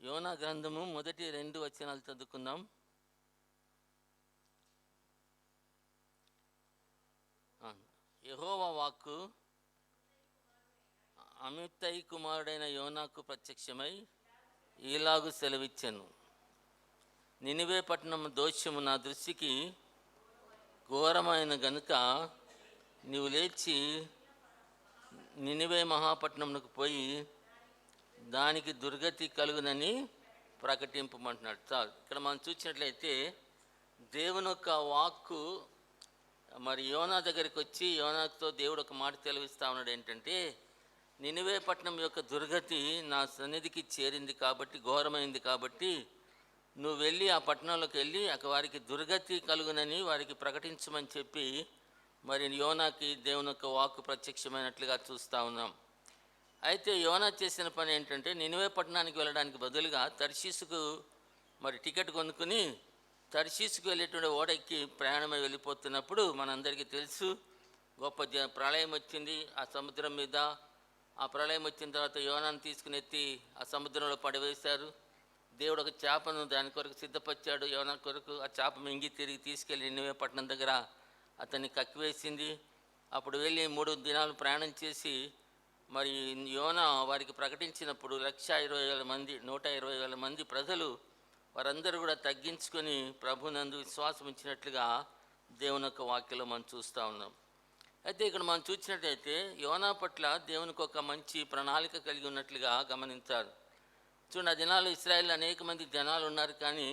యోనా గ్రంథము మొదటి 2 వచనాలు చదువుకుందాం. యెహోవా వాక్కు అమిత్తై కుమారుడైన యోనాకు ప్రత్యక్షమై ఈలాగు సెలవిచ్చెను. నినివే పట్టణం దోషము నా దృష్టికి ఘోరమైన గనుక నీవు లేచి నినివే మహాపట్నమునకు పోయి దానికి దుర్గతి కలుగునని ప్రకటింపమంటున్నాడు. చాలు. ఇక్కడ మనం చూసినట్లయితే దేవుని యొక్క వాక్కు మరి యోనా దగ్గరికి వచ్చి యోనాతో దేవుడు ఒక మాట తెలివిస్తా ఉన్నాడు. ఏంటంటే, నినివే పట్టణం యొక్క దుర్గతి నా సన్నిధికి చేరింది కాబట్టి, ఘోరమైంది కాబట్టి నువ్వు వెళ్ళి ఆ పట్టణంలోకి వెళ్ళి వారికి దుర్గతి కలుగునని వారికి ప్రకటించమని చెప్పి మరి యోనాకి దేవుని యొక్క వాక్కు ప్రత్యక్షమైనట్లుగా చూస్తూ ఉన్నాం. అయితే యోనా చేసిన పని ఏంటంటే, నినివే పట్టణానికి వెళ్ళడానికి బదులుగా తర్షీసుకు మరి టికెట్ కొనుక్కుని తర్షీసుకు వెళ్ళేటువంటి ఓడెక్కి ప్రయాణమై వెళ్ళిపోతున్నప్పుడు మనందరికీ తెలుసు, గొప్ప ప్రళయం వచ్చింది ఆ సముద్రం మీద. ఆ ప్రళయం వచ్చిన తర్వాత యోనాను తీసుకుని ఎత్తి ఆ సముద్రంలో పడవేశారు. దేవుడు ఒక చేపను దాని కొరకు సిద్ధపరిచాడు యోనా కొరకు. ఆ చేప మింగి తిరిగి తీసుకెళ్ళి నినివే పట్టణం దగ్గర అతన్ని కక్కివేసింది. అప్పుడు వెళ్ళి 3 దినాలు ప్రయాణం చేసి మరి యోనా వారికి ప్రకటించినప్పుడు 120,000 మంది 120,000 మంది ప్రజలు వారందరూ కూడా తగ్గించుకొని ప్రభునందు విశ్వాసం ఇచ్చినట్లుగా దేవుని యొక్క వాక్యంలో మనం చూస్తూ ఉన్నాం. అయితే ఇక్కడ మనం చూసినట్లయితే యోనా పట్ల దేవునికి ఒక మంచి ప్రణాళిక కలిగి ఉన్నట్లుగా గమనించారు. చూడండి, ఆ దినాలు ఇశ్రాయేల్ అనేక మంది జనాలు ఉన్నారు, కానీ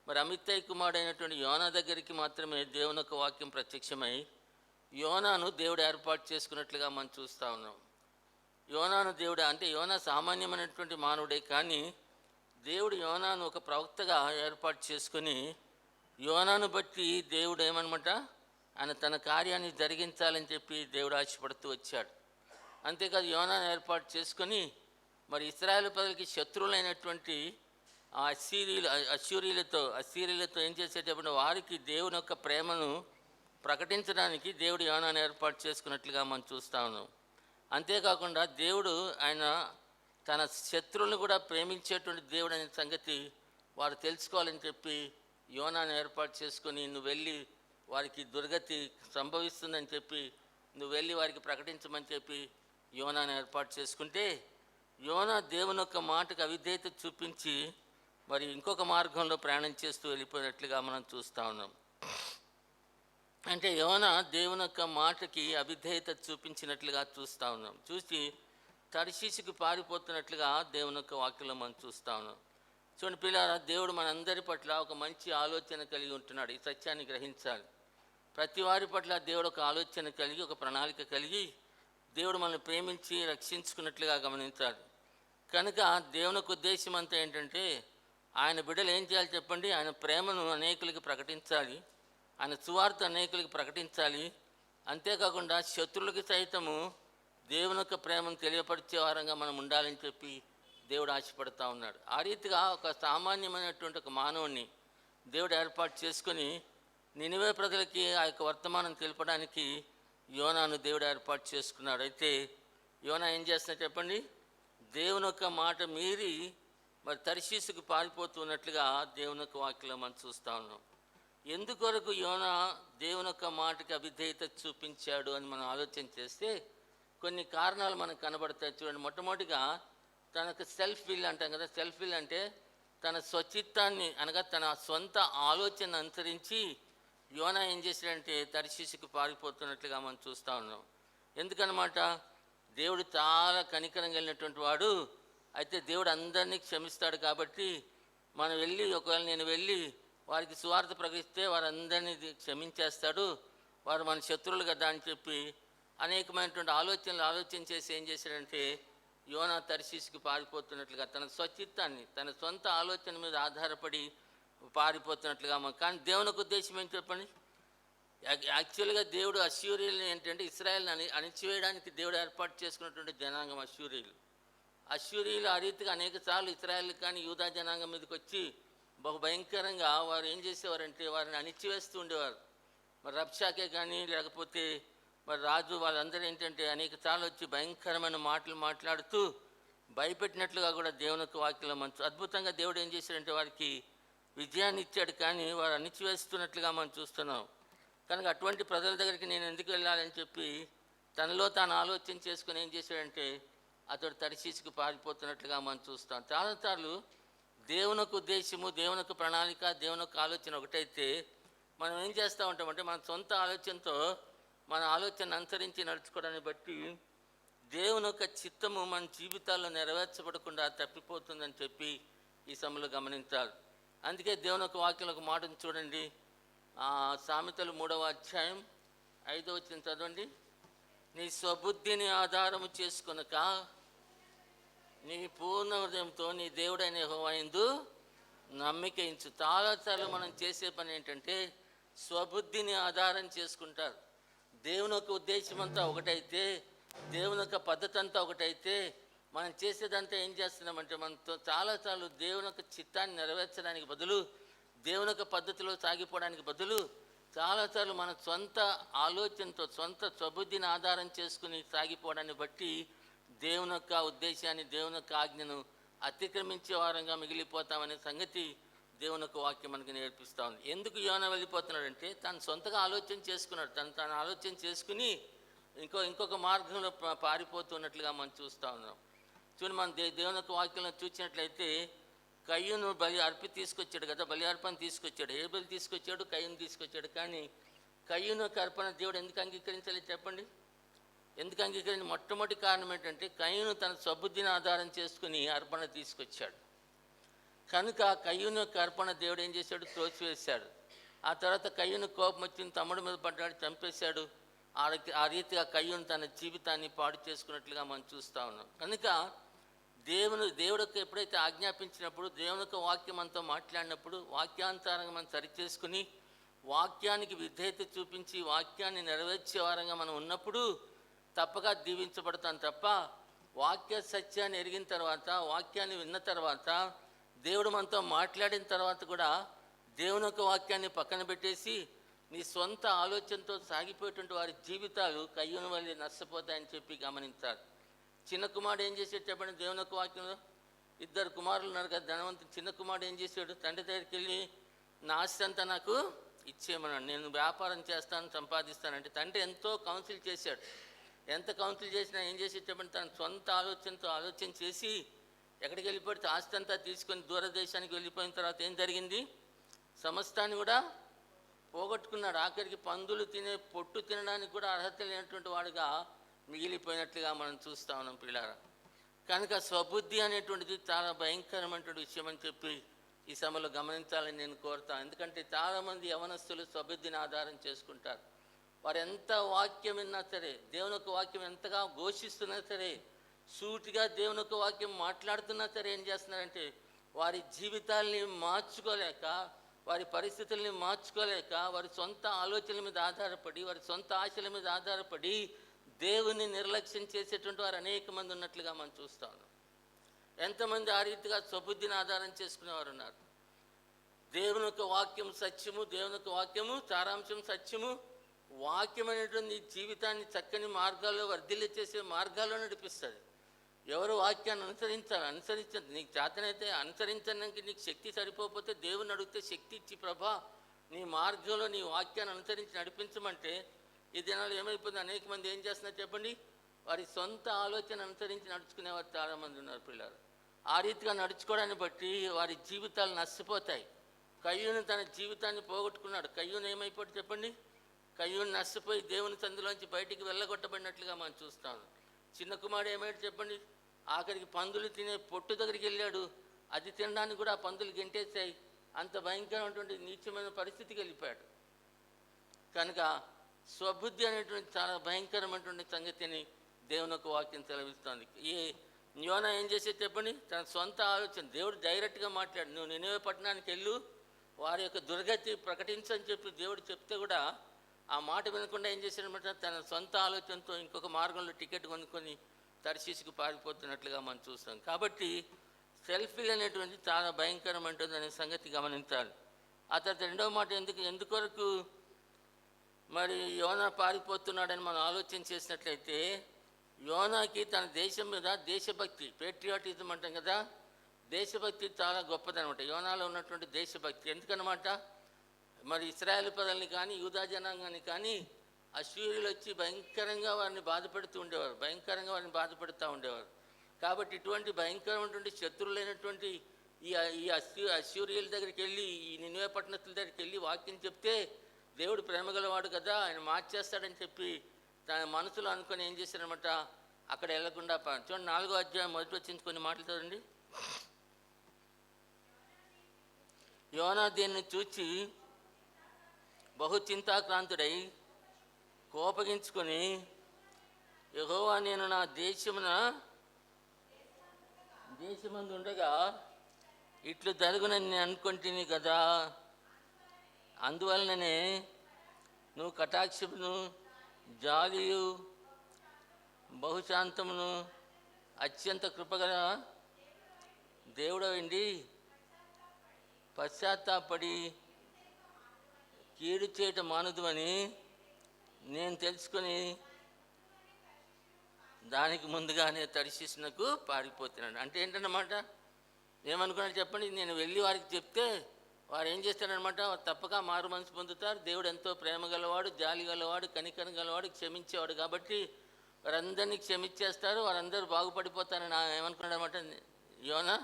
మరి అమిత్తై కుమారుడైనటువంటి యోనా దగ్గరికి మాత్రమే దేవుని యొక్క వాక్యం ప్రత్యక్షమై యోనాను దేవుడు ఏర్పాటు చేసుకున్నట్లుగా మనం చూస్తూ ఉన్నాం. యోనాను దేవుడు అంటే యోనా సామాన్యమైనటువంటి మానవుడే, కానీ దేవుడు యోనాను ఒక ప్రవక్తగా ఏర్పాటు చేసుకొని యోనాను బట్టి దేవుడు ఏమనమాట ఆయన తన కార్యాన్ని జరిగించాలని చెప్పి దేవుడు ఆశపడుతూ వచ్చాడు. అంతేకాదు యోనాను ఏర్పాటు చేసుకొని మరి ఇశ్రాయేలు ప్రజలకి శత్రువులైనటువంటి ఆ అశ్షూరీలతో ఏం చేసేటప్పుడు వారికి దేవుని యొక్క ప్రేమను ప్రకటించడానికి దేవుడు యోనాను ఏర్పాటు చేసుకున్నట్లుగా మనం చూస్తూ ఉన్నాం. అంతేకాకుండా దేవుడు ఆయన తన శత్రువులను కూడా ప్రేమించేటువంటి దేవుడు అనే సంగతి వారు తెలుసుకోవాలని చెప్పి యోనాను ఏర్పాటు చేసుకొని నువ్వు వెళ్ళి వారికి దుర్గతి సంభవిస్తుందని చెప్పి నువ్వు వెళ్ళి వారికి ప్రకటించమని చెప్పి యోనాను ఏర్పాటు చేసుకుంటే యోనా దేవుని యొక్క మాటకు అవిధేయత చూపించి మరి ఇంకొక మార్గంలో ప్రయాణం చేస్తూ వెళ్ళిపోయినట్లుగా మనం చూస్తూ ఉన్నాం. అంటే యోనా దేవుని యొక్క మాటకి అవిధేయత చూపించినట్లుగా చూస్తూ ఉన్నాం. చూసి తర్షీసుకు పారిపోతున్నట్లుగా దేవుని యొక్క వాక్యంలో మనం చూస్తూ ఉన్నాం. చూడండి పిల్లారా, దేవుడు మనందరి పట్ల ఒక మంచి ఆలోచన కలిగి ఉంటున్నాడు. ఈ సత్యాన్ని గ్రహించాలి. ప్రతి వారి పట్ల దేవుడు ఒక ఆలోచన కలిగి ఒక ప్రణాళిక కలిగి దేవుడు మనల్ని ప్రేమించి రక్షించుకున్నట్లుగా గమనించాలి. కనుక దేవుని యొక్క ఉద్దేశం అంతా ఏంటంటే ఆయన బిడ్డలు ఏం చేయాలి చెప్పండి, ఆయన ప్రేమను అనేకులకి ప్రకటించాలి, ఆయన సువార్త అనేకులకి ప్రకటించాలి. అంతేకాకుండా శత్రువులకి సైతము దేవుని యొక్క ప్రేమను తెలియపరిచే వారంగా మనం ఉండాలని చెప్పి దేవుడు ఆశపడుతూ ఉన్నాడు. ఆ రీతిగా ఒక సామాన్యమైనటువంటి ఒక మానవుడిని దేవుడు ఏర్పాటు చేసుకొని నినివే ప్రజలకి ఆ యొక్క వర్తమానం తెలపడానికి యోనాను దేవుడు ఏర్పాటు చేసుకున్నాడు. అయితే యోనా ఏం చేస్తున్నా చెప్పండి, దేవుని యొక్క మాట మీరి మరి తర్షీసుకు పారిపోతున్నట్లుగా దేవుని యొక్క వాక్యంలో మనం చూస్తూ ఉన్నాం. ఎందుకొరకు యోనా దేవుని యొక్క మాటకి అవిధేయత చూపించాడు అని మనం ఆలోచన చేస్తే కొన్ని కారణాలు మనకు కనబడతాయి. చూడండి, మొట్టమొదటిగా తనకు సెల్ఫ్ విల్ అంటాం కదా. సెల్ఫ్ విల్ అంటే తన స్వచిత్తాన్ని అనగా తన సొంత ఆలోచన అనుసరించి యోనా ఏం చేశాడంటే తర్షీసుకు పారిపోతున్నట్లుగా మనం చూస్తూ ఉన్నాం. ఎందుకనమాట, దేవుడు చాలా కనికరం కలిగినటువంటి వాడు. అయితే దేవుడు అందరినీ క్షమిస్తాడు కాబట్టి మనం వెళ్ళి ఒకవేళ నేను వెళ్ళి వారికి సువార్త ప్రకటిస్తే వారందరినీ క్షమించేస్తాడు, వారు మన శత్రువులు కదా అని చెప్పి అనేకమైనటువంటి ఆలోచన చేసి ఏం చేశాడంటే యోనా తర్షీసుకు పారిపోతున్నట్లుగా తన స్వచిత్తాన్ని తన సొంత ఆలోచన మీద ఆధారపడి పారిపోతున్నట్లుగా. కానీ దేవునికి ఉద్దేశం ఏం చెప్పండి, యాక్చువల్గా దేవుడు అశ్షూరీయులను ఏంటంటే ఇశ్రాయేల్ని అణిచివేయడానికి దేవుడు ఏర్పాటు చేసుకున్నటువంటి జనాంగం అశ్షూరీయులు ఆ రీతిగా అనేక సార్లు ఇశ్రాయేల్ కానీ యూదా జనాంగం మీదకి వచ్చి బహు భయంకరంగా వారు ఏం చేసేవారంటే వారిని అణిచివేస్తూ ఉండేవారు. మరి రబ్షాకే కానీ లేకపోతే మరి రాజు వాళ్ళందరూ ఏంటంటే అనేక సార్లు వచ్చి భయంకరమైన మాటలు మాట్లాడుతూ భయపెట్టినట్లుగా కూడా దేవుని యొక్క వాక్యంలో మనం అద్భుతంగా దేవుడు ఏం చేశాడంటే వారికి విజయాన్ని ఇచ్చాడు, కానీ వారు అణిచివేస్తున్నట్లుగా మనం చూస్తున్నాం. కనుక అటువంటి ప్రజల దగ్గరికి నేను ఎందుకు వెళ్ళాలని చెప్పి తనలో తాను ఆలోచన చేసుకుని ఏం చేశాడంటే అతడు తరిశీసుకు పారిపోతున్నట్లుగా మనం చూస్తాం. చాలాసార్లు దేవునికి ఉద్దేశము, దేవునికి ప్రణాళిక, దేవునికి ఆలోచన ఒకటైతే మనం ఏం చేస్తూ ఉంటామంటే మన సొంత ఆలోచనతో మన ఆలోచన అనుసరించి నడుచుకోవడాన్ని బట్టి దేవుని యొక్క చిత్తము మన జీవితాల్లో నెరవేర్చబడకుండా తప్పిపోతుందని చెప్పి ఈ సమయంలో గమనించాలి. అందుకే దేవుని యొక్క వాక్యంలో ఒక మాటను చూడండి. సామెతలు 3వ అధ్యాయం 5వ వచనం చదవండి. నీ స్వబుద్ధిని ఆధారము చేసుకొనక నీ పూర్ణ హృదయంతో నీ దేవుడైన యెహోవా యందు నమ్మిక ఉంచు. చాలాసార్లు మనం చేసే పని ఏంటంటే స్వబుద్ధిని ఆధారం చేసుకుంటారు. దేవుని యొక్క ఉద్దేశం అంతా ఒకటైతే, దేవుని యొక్క పద్ధతి అంతా ఒకటైతే, మనం చేసేదంతా ఏం చేస్తున్నామంటే మనతో చాలాసార్లు దేవుని యొక్క చిత్తాన్ని నెరవేర్చడానికి బదులు, దేవుని యొక్క పద్ధతిలో సాగిపోవడానికి బదులు చాలాసార్లు మన సొంత ఆలోచనతో సొంత స్వబుద్ధిని ఆధారం చేసుకుని సాగిపోవడాన్ని బట్టి దేవుని యొక్క ఉద్దేశాన్ని, దేవుని యొక్క ఆజ్ఞను అతిక్రమించే వారంగా మిగిలిపోతామనే సంగతి దేవుని యొక్క వాక్యం మనకి నేర్పిస్తూ ఉంది. ఎందుకు యోనా వెళ్ళిపోతున్నాడంటే తను సొంతగా ఆలోచన చేసుకున్నాడు. తను ఆలోచన చేసుకుని ఇంకొక మార్గంలో పారిపోతున్నట్లుగా మనం చూస్తూ ఉన్నాం. చూడండి, మనం దేవుని యొక్క వాక్యంలో చూసినట్లయితే కయ్యూను బలి తీసుకొచ్చాడు కదా, బలి అర్పణ తీసుకొచ్చాడు. ఏబెలు తీసుకొచ్చాడు, కయ్యూను తీసుకొచ్చాడు. కానీ కయ్యూను యొక్క అర్పణ దేవుడు ఎందుకు అంగీకరించలేదు చెప్పండి? ఎందుకు అంగీకరించి? మొట్టమొదటి కారణం ఏంటంటే కయ్యూను తన స్వబుద్ధిని ఆధారం చేసుకుని అర్పణ తీసుకొచ్చాడు. కనుక కయ్యూను యొక్క అర్పణ దేవుడు ఏం చేశాడు? త్రోసివేశాడు. ఆ తర్వాత కయ్యూను కోపం వచ్చింది, తమ్ముడి మీద పడ్డాడు, చంపేశాడు. ఆ రీతిగా కయ్యూను తన జీవితాన్ని పాడు చేసుకున్నట్లుగా మనం చూస్తూ ఉన్నాం. కనుక దేవుడికి ఎప్పుడైతే ఆజ్ఞాపించినప్పుడు, దేవుని యొక్క వాక్యం మనతో మాట్లాడినప్పుడు వాక్యాంతరంగా మనం సరిచేసుకుని వాక్యానికి విధేయత చూపించి వాక్యాన్ని నెరవేర్చే వారంగా మనం ఉన్నప్పుడు తప్పగా దీవించబడతాం. తప్ప వాక్య సత్యాన్ని ఎరిగిన తర్వాత, వాక్యాన్ని విన్న తర్వాత, దేవుడు మనతో మాట్లాడిన తర్వాత కూడా దేవుని యొక్క వాక్యాన్ని పక్కన పెట్టేసి నీ సొంత ఆలోచనతో సాగిపోయేటువంటి వారి జీవితాలు కయ్యూను వల్ల నష్టపోతాయని చెప్పి గమనించాలి. చిన్న కుమారుడు ఏం చేసాడు చెప్పండి? దేవుని యొక్క వాక్యంలో 2 కుమారులు ఉన్నారు కదా, ధనవంతుడు. చిన్న కుమారుడు ఏం చేశాడు? తండ్రి దగ్గరికి వెళ్ళి నా ఆస్తి అంతా నాకు ఇచ్చేయమన్నాడు, నేను వ్యాపారం చేస్తాను, సంపాదిస్తానంటే తండ్రి ఎంతో కౌన్సిల్ చేశాడు. ఎంత కౌన్సిల్ చేసినా ఏం చేసి చెప్పండి? తన సొంత ఆలోచనతో ఆలోచన చేసి ఎక్కడికి వెళ్ళిపోతే ఆస్తి అంతా తీసుకొని దూరదేశానికి వెళ్ళిపోయిన తర్వాత ఏం జరిగింది? సమస్తాన్ని కూడా పోగొట్టుకున్నాడు. ఆఖరికి పందులు తినే పొట్టు తినడానికి కూడా అర్హత లేనటువంటి వాడుగా మిగిలిపోయినట్లుగా మనం చూస్తూ ఉన్నాం పిల్లారా. కనుక స్వబుద్ధి అనేటువంటిది చాలా భయంకరమైనటువంటి విషయం అని చెప్పి ఈ సమయంలో గమనించాలని నేను కోరుతాను. ఎందుకంటే చాలామంది యవనస్తులు స్వబుద్ధిని ఆధారం చేసుకుంటారు. వారు ఎంత వాక్యం విన్నా సరే, దేవుని యొక్క వాక్యం ఎంతగా ఘోషిస్తున్నా సరే, సూటిగా దేవుని యొక్క వాక్యం మాట్లాడుతున్నా సరే ఏం చేస్తున్నారంటే వారి జీవితాల్ని మార్చుకోలేక, వారి పరిస్థితుల్ని మార్చుకోలేక, వారి సొంత ఆలోచనల మీద ఆధారపడి, వారి సొంత ఆశల మీద ఆధారపడి దేవుని నిర్లక్ష్యం చేసేటువంటి వారు అనేక మంది ఉన్నట్లుగా మనం చూస్తూ ఉన్నాం. ఎంతమంది ఆ రీతిగా స్వబుద్ధిని ఆధారం చేసుకునేవారు ఉన్నారు. దేవుని యొక్క వాక్యం సత్యము, దేవుని యొక్క వాక్యము సారాంశం సత్యము. వాక్యం అనేటువంటి జీవితాన్ని చక్కని మార్గాల్లో వర్ధిల్లి చేసే మార్గాల్లో నడిపిస్తుంది. ఎవరు వాక్యాన్ని అనుసరించదు. నీకు చేతనైతే అనుసరించడానికి నీకు శక్తి సరిపోతే దేవుని అడిగితే శక్తి ఇచ్చి ప్రభా నీ మార్గంలో నీ వాక్యాన్ని అనుసరించి నడిపించమంటే ఈ దినాలు ఏమైపోతుంది? అనేక మంది ఏం చేస్తున్నారు చెప్పండి? వారి సొంత ఆలోచన అనుసరించి నడుచుకునేవారు చాలామంది ఉన్నారు పిల్లలు. ఆ రీతిగా నడుచుకోవడాన్ని బట్టి వారి జీవితాలు నష్టపోతాయి. కయ్యూను తన జీవితాన్ని పోగొట్టుకున్నాడు. కయ్యూను ఏమైపోయాడు చెప్పండి? కయ్యూను నష్టపోయి దేవుని సందులోంచి బయటికి వెళ్ళగొట్టబడినట్లుగా మనం చూస్తాం. చిన్న కుమారుడు ఏమైనా చెప్పండి? ఆఖరికి పందులు తినే పొట్టు దగ్గరికి వెళ్ళాడు. అది తినడానికి కూడా ఆ పందులు గెంటేసాయి. అంత భయంకరమైనటువంటి నీచమైన పరిస్థితికి వెళ్ళిపోయాడు. కనుక స్వబుద్ధి అనేటువంటి చాలా భయంకరమైనటువంటి సంగతిని దేవుని యొక్క వాక్యం సెలవిస్తుంది. ఈ యోనా ఏం చేసేది చెప్పండి? తన సొంత ఆలోచన, దేవుడు డైరెక్ట్గా మాట్లాడు, నువ్వు నినివే పట్టణానికి వెళ్ళు, వారి యొక్క దుర్గతి ప్రకటించని చెప్పి దేవుడు చెప్తే కూడా ఆ మాట వినకుండా ఏం చేశాడనమాట? తన సొంత ఆలోచనతో ఇంకొక మార్గంలో టికెట్ కొనుక్కొని తర్షీసుకు పారిపోతున్నట్లుగా మనం చూస్తాం. కాబట్టి సెల్ఫీ అనేటువంటి చాలా భయంకరమైనది అనే సంగతి గమనించాలి. ఆ తర్వాత రెండవ మాట, ఎందుకొరకు మరి యోనా పారిపోతున్నాడని మనం ఆలోచన చేసినట్లయితే, యోనాకి తన దేశం మీద దేశభక్తి, పేట్రియాటిజం అంటాం కదా, దేశభక్తి చాలా గొప్పదనమాట. యోనాలో ఉన్నటువంటి దేశభక్తి ఎందుకనమాట, మరి ఇశ్రాయేలు ప్రజల్ని కానీ యూదా జనాంగాన్ని కానీ అశ్వరీయులు వచ్చి భయంకరంగా వారిని బాధపెడుతూ ఉండేవారు, భయంకరంగా వారిని బాధపెడుతూ ఉండేవారు. కాబట్టి ఇటువంటి భయంకరమైనటువంటి శత్రువులైనటువంటి ఈ అశ్వరీయుల దగ్గరికి వెళ్ళి, ఈ నినివే పట్టణస్తుల దగ్గరికి వెళ్ళి వాక్యం చెప్తే దేవుడు ప్రేమగలవాడు కదా, ఆయన మార్చేస్తాడని చెప్పి తన మనసులో అనుకొని ఏం చేశారనమాట, అక్కడ వెళ్లకుండా చూడండి 4వ అధ్యాయం మొదటి వచ్చిన కొన్ని మాటలు చదవండి. యోనా దీన్ని చూచి బహు చింతాక్రాంతుడై కోపగించుకొని, యెహోవా నేను నా దేశమందు ఉండగా ఇట్లు జరుగునని నేను అనుకుంటుని కదా, అందువలననే నువ్వు కటాక్షమును జాలియు బహుశాంతమును అత్యంత కృపగల దేవుడవండి పశ్చాత్తాపడి కీడు చేయటం మానదు అని నేను తెలుసుకొని దానికి ముందుగానే తర్షీసునకు పారిపోతున్నాను. అంటే ఏంటన్నమాట, ఏమనుకున్నాడు చెప్పండి, నేను వెళ్ళి వారికి చెప్తే వారు ఏం చేస్తారనమాట, తప్పక మారు మనసు పొందుతారు. దేవుడు ఎంతో ప్రేమ గలవాడు, జాలి గలవాడు, కనికరం గలవాడు, క్షమించేవాడు. కాబట్టి వారందరినీ క్షమించేస్తారు, వారందరూ బాగుపడిపోతారని ఏమనుకున్నాడు అనమాట యోనా.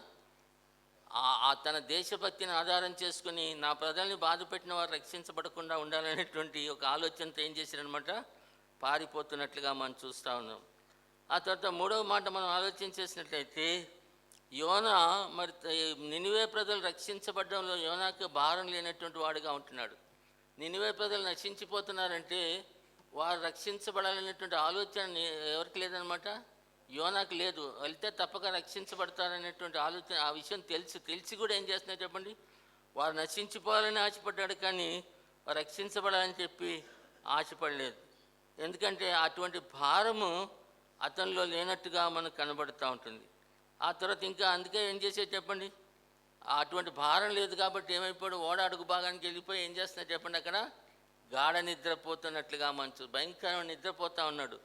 తన దేశభక్తిని ఆధారం చేసుకుని నా ప్రజల్ని బాధ పెట్టిన వారు రక్షించబడకుండా ఉండాలనేటువంటి ఒక ఆలోచనతో ఏం చేశారనమాట, పారిపోతున్నట్లుగా మనం చూస్తూ ఉన్నాం. ఆ తర్వాత 3వ మాట మనం ఆలోచన చేసినట్లయితే, యోనా మరి నినివే ప్రజలు రక్షించబడడంలో యోనాకు భారం లేనటువంటి వాడుగా ఉంటున్నాడు. నినివే ప్రజలు నశించిపోతున్నారంటే వారు రక్షించబడాలనేటువంటి ఆలోచన ఎవరికి లేదనమాట, యోనాకు లేదు. వెళ్తే తప్పక రక్షించబడతారనేటువంటి ఆలోచన, ఆ విషయం తెలిసి కూడా ఏం చేస్తున్నారు చెప్పండి, వారు నశించిపోవాలని ఆశపడ్డాడు, కానీ వారు రక్షించబడాలని చెప్పి ఆశపడలేదు. ఎందుకంటే అటువంటి భారము అతనిలో లేనట్టుగా మనకు కనబడుతూ ఉంటుంది. ఆ తర్వాత ఇంకా అందుకే ఏం చేసేది చెప్పండి, అటువంటి భారం లేదు కాబట్టి ఏమైపోయాడు, ఓడ అడుగు భాగానికి వెళ్ళిపోయి ఏం చేస్తున్నారు చెప్పండి, అక్కడ గాఢ నిద్రపోతున్నట్లుగా మంచు భయంకరమైన నిద్రపోతూ ఉన్నాడు.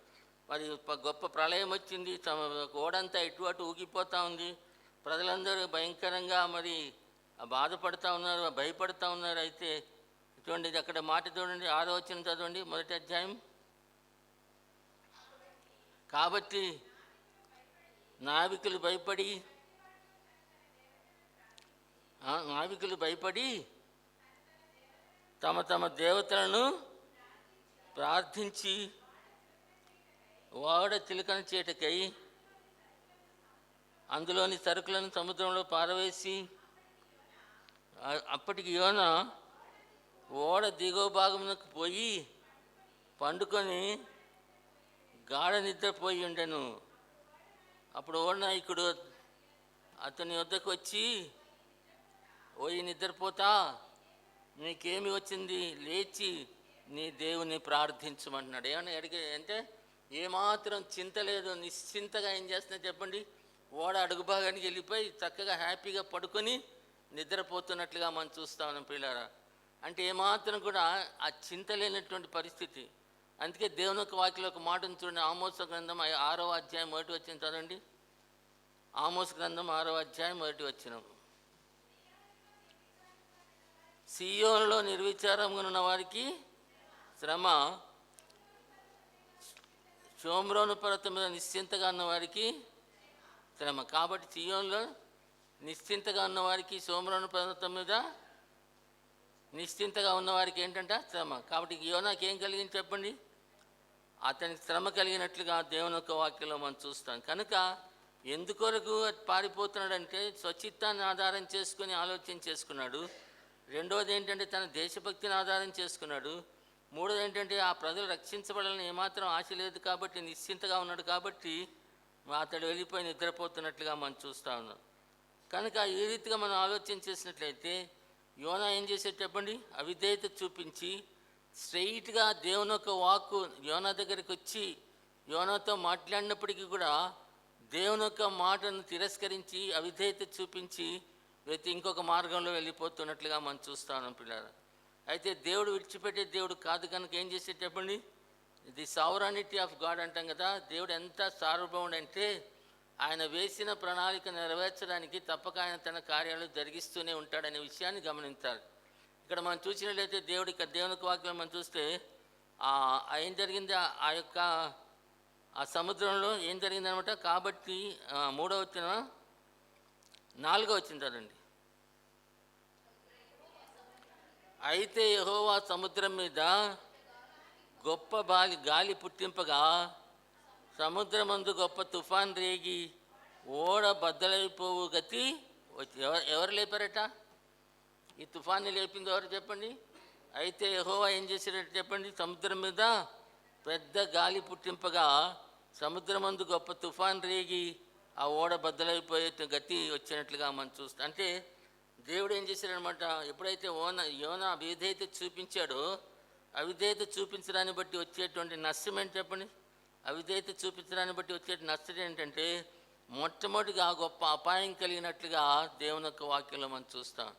మరి గొప్ప ప్రళయం వచ్చింది, ఓడంతా ఇటు అటు ఊగిపోతూ ఉంది. ప్రజలందరూ భయంకరంగా మరి బాధపడుతూ ఉన్నారు, భయపడుతూ ఉన్నారు. అయితే చూడండి, ఇది అక్కడ మాట చూడండి, 6వ వచనం చదవండి, మొదటి అధ్యాయం. కాబట్టి నావికులు భయపడి తమ తమ దేవతలను ప్రార్థించి ఓడ చిలుకన చేటకై అందులోని సరుకులను సముద్రంలో పారవేసి, అప్పటికి యోనా ఓడ దిగువ భాగమునకు పోయి పండుకొని గాఢ నిద్రపోయి ఉండెను. అప్పుడు ఓడ నాయకుడు అతని వద్దకు వచ్చి, ఓయి నిద్రపోతా, నీకేమి వచ్చింది, లేచి నీ దేవుని ప్రార్థించమంటున్నాడు. ఏమన్నా అంటే ఏమాత్రం చింత లేదు, నిశ్చింతగా ఏం చేస్తున్నా చెప్పండి, ఓడ అడుగు భాగానికి వెళ్ళిపోయి చక్కగా హ్యాపీగా పడుకొని నిద్రపోతున్నట్లుగా మనం చూస్తా ఉన్నాం పిల్లరా. అంటే ఏమాత్రం కూడా ఆ చింత లేనటువంటి పరిస్థితి. అందుకే దేవుని యొక్క వాక్యంలో ఒక మాటను చూడండి, ఆమోస గ్రంథం 6వ అధ్యాయం 1 వచనం చదవండి. ఆమోస గ్రంథం 6వ అధ్యాయం 1 వచనం. సియోనులో నిర్విచారంగా ఉన్న వారికి శ్రమ, షోమ్రోను పర్వతం మీద నిశ్చింతగా ఉన్నవారికి శ్రమ. కాబట్టి సియోనులో నిశ్చింతగా ఉన్నవారికి, షోమ్రోను పర్వతం మీద నిశ్చింతగా ఉన్నవారికి ఏంటంట శ్రమ. కాబట్టి యోనాకి ఏం కలిగింది చెప్పండి, అతనికి శ్రమ కలిగినట్లుగా దేవుని యొక్క వాక్యంలో మనం చూస్తాం. కనుక ఎందుకొరకు పారిపోతున్నాడంటే స్వచిత్తాన్ని ఆధారం చేసుకుని ఆలోచన చేసుకున్నాడు. రెండవది ఏంటంటే తన దేశభక్తిని ఆధారం చేసుకున్నాడు. మూడోది ఏంటంటే ఆ ప్రజలు రక్షించబడాలని ఏమాత్రం ఆశ లేదు కాబట్టి నిశ్చింతగా ఉన్నాడు. కాబట్టి అతడు వెళ్ళిపోయి నిద్రపోతున్నట్లుగా మనం చూస్తూ ఉన్నాం. కనుక ఈ రీతిగా మనం ఆలోచన చేసినట్లయితే యోనా ఏం చేసేది చెప్పండి, అవిధేయత చూపించి స్ట్రైట్గా దేవుని యొక్క వాక్కు యోనా దగ్గరికి వచ్చి యోనాతో మాట్లాడినప్పటికీ కూడా దేవుని యొక్క మాటను తిరస్కరించి అవిధేయత చూపించి ఇంకొక మార్గంలో వెళ్ళిపోతున్నట్లుగా మనం చూస్తా ఉన్నాం పిల్లలు. అయితే దేవుడు విడిచిపెట్టే దేవుడు కాదు కనుక ఏం చేసేది చెప్పండి, ది సావరానిటీ ఆఫ్ గాడ్ అంటాం కదా. దేవుడు ఎంత సార్వభౌముడు అంటే ఆయన వేసిన ప్రణాళిక నెరవేర్చడానికి తప్పక ఆయన తన కార్యాలు జరిగిస్తూనే ఉంటాడనే విషయాన్ని గమనించాలి. ఇక్కడ మనం చూసినట్లయితే దేవుని వాక్యం మనం చూస్తే ఏం జరిగింది, ఆ యొక్క ఆ సముద్రంలో ఏం జరిగిందనమాట. కాబట్టి 3వ వచనం 4వ వచనం చదవండి. అయితే యెహోవా సముద్రం మీద గొప్ప గాలి పుట్టింపగా సముద్రమందు గొప్ప తుఫాన్ రేగి ఓడ బద్దలైపోవు గతి ఎవరు లేపారట? ఈ తుఫాన్ని లేపింది ఎవరు చెప్పండి? అయితే యెహోవా ఏం చేశారట చెప్పండి? సముద్రం మీద పెద్ద గాలి పుట్టింపగా సముద్రమందు గొప్ప తుఫాన్ రేగి ఆ ఓడ బద్దలైపోయే గతి వచ్చినట్లుగా మనం చూస్తాం. అంటే దేవుడు ఏం చేశాడనమాట, ఎప్పుడైతే యోనా అవిధేయత చూపించాడో, అవిధేయత చూపించడాన్ని బట్టి వచ్చేటువంటి నష్టం ఏంటి చెప్పండి? అవిధేయత చూపించడాన్ని బట్టి వచ్చే నష్టం ఏంటంటే మొట్టమొదటిగా గొప్ప అపాయం కలిగినట్లుగా దేవుని యొక్క వాక్యంలో మనం చూస్తాం.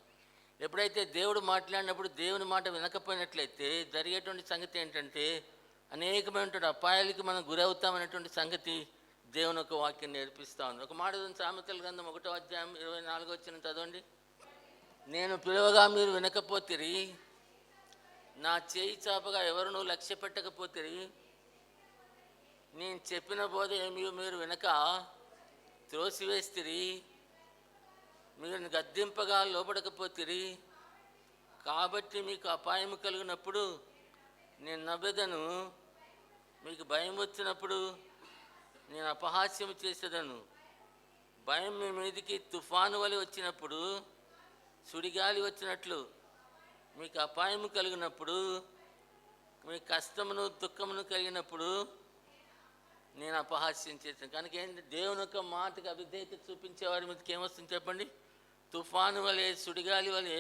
ఎప్పుడైతే దేవుడు మాట్లాడినప్పుడు దేవుని మాట వినకపోయినట్లయితే జరిగేటువంటి సంగతి ఏంటంటే అనేకమైనటువంటి అపాయాలకి మనం గురవుతామనేటువంటి సంగతి దేవుని యొక్క వాక్యం నేర్పిస్తూ ఉంది. ఒక మాట సామెతల గ్రంథం 1వ అధ్యాయం 24వ వచనం చదవండి. నేను పిలువగా మీరు వినకపోతిరి, నా చేయి చాపగా ఎవరునూ లక్ష్య పెట్టకపోతిరి, నేను చెప్పిన బోధ ఏమీ మీరు వినక త్రోసివేస్తిరి, మీరు గద్దింపగా లోబడకపోతిరి, కాబట్టి మీకు అపాయం కలిగినప్పుడు నేను నవ్వెదను, మీకు భయం వచ్చినప్పుడు నేను అపహాస్యం చేసేదను. భయం మీ మీదికి తుఫాను వలె వచ్చినప్పుడు, సుడిగాలి వచ్చినట్లు మీకు అపాయం కలిగినప్పుడు, మీ కష్టమును దుఃఖమును కలిగినప్పుడు నేను అపహాస్యం చేశాను. కనుక ఏంటి, దేవుని యొక్క మాటకు అవిధేయత చూపించే వారి మీదకి ఏమొస్తుంది చెప్పండి? తుఫాను వలె సుడిగాలి వలె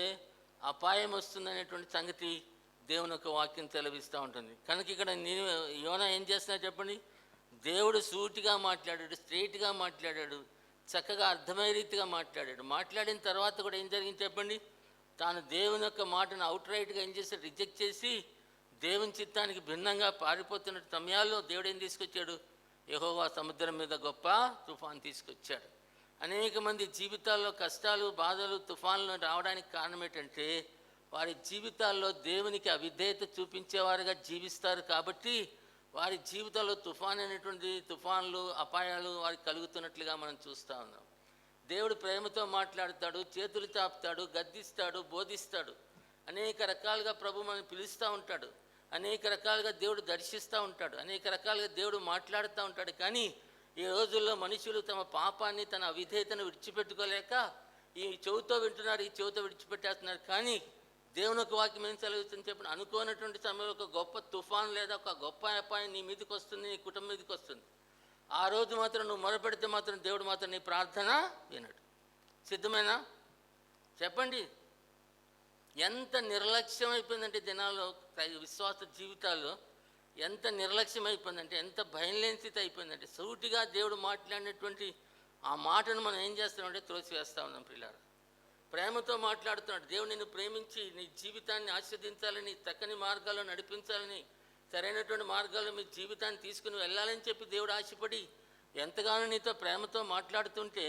అపాయం వస్తుందనేటువంటి సంగతి దేవుని యొక్క వాక్యం తెలివిస్తూ ఉంటుంది. కనుక ఇక్కడ యోనా ఏం చేస్తున్నా చెప్పండి? దేవుడు సూటిగా మాట్లాడాడు, స్ట్రైట్గా మాట్లాడాడు, చక్కగా అర్థమయ్యే రీతిగా మాట్లాడాడు. మాట్లాడిన తర్వాత కూడా ఏం జరిగింది చెప్పండి? తాను దేవుని యొక్క మాటను అవుట్ రైట్గా ఏం చేశాడు? రిజెక్ట్ చేసి దేవుని చిత్తానికి భిన్నంగా పారిపోతున్న సమయాల్లో దేవుడు ఏం తీసుకొచ్చాడు? యెహోవా సముద్రం మీద గొప్ప తుఫాన్ తీసుకొచ్చాడు. అనేక మంది జీవితాల్లో కష్టాలు, బాధలు, తుఫాన్లు రావడానికి కారణం ఏంటంటే వారి జీవితాల్లో దేవునికి అవిధేయత చూపించేవారుగా జీవిస్తారు. కాబట్టి వారి జీవితాల్లో తుఫాన్లు, అపాయాలు వారికి కలుగుతున్నట్లుగా మనం చూస్తూ ఉన్నాం. దేవుడు ప్రేమతో మాట్లాడతాడు, చేతులు చాపుతాడు, గద్దిస్తాడు, బోధిస్తాడు. అనేక రకాలుగా ప్రభు మనం పిలుస్తూ ఉంటాడు, అనేక రకాలుగా దేవుడు దర్శిస్తూ ఉంటాడు, అనేక రకాలుగా దేవుడు మాట్లాడుతూ ఉంటాడు. కానీ ఈ రోజుల్లో మనుషులు తమ పాపాన్ని, తన అవిధేయతను విడిచిపెట్టుకోలేక ఈ చెవితో వింటున్నారు, ఈ చెవితో విడిచిపెట్టేస్తున్నారు. కానీ దేవుని యొక్క వాక్యం ఏం సెలవుతుంది చెప్పండి? అనుకోనటువంటి సమయంలో ఒక గొప్ప తుఫాన్ లేదా ఒక గొప్ప అపాయం నీ మీదకి వస్తుంది, నీ కుటుంబం మీదకి వస్తుంది. ఆ రోజు మాత్రం నువ్వు మొరపెడితే మాత్రం దేవుడు మాత్రం నీ ప్రార్థన వినడు. సిద్ధమేనా చెప్పండి? ఎంత నిర్లక్ష్యం అయిపోయిందంటే దినాల్లో, విశ్వాస జీవితాల్లో ఎంత నిర్లక్ష్యం అయిపోయిందంటే, ఎంత భయం లేని స్థితి అయిపోయిందంటే, సూటిగా దేవుడు మాట్లాడినటువంటి ఆ మాటను మనం ఏం చేస్తామంటే త్రోసివేస్తూ ఉన్నాం. పిల్లలు ప్రేమతో మాట్లాడుతున్నాడు. దేవుడు నిన్ను ప్రేమించి నీ జీవితాన్ని ఆస్వాదించాలని, చక్కని మార్గాల్లో నడిపించాలని, సరైనటువంటి మార్గాల్లో మీ జీవితాన్ని తీసుకుని వెళ్ళాలని చెప్పి దేవుడు ఆశపడి ఎంతగానో నీతో ప్రేమతో మాట్లాడుతుంటే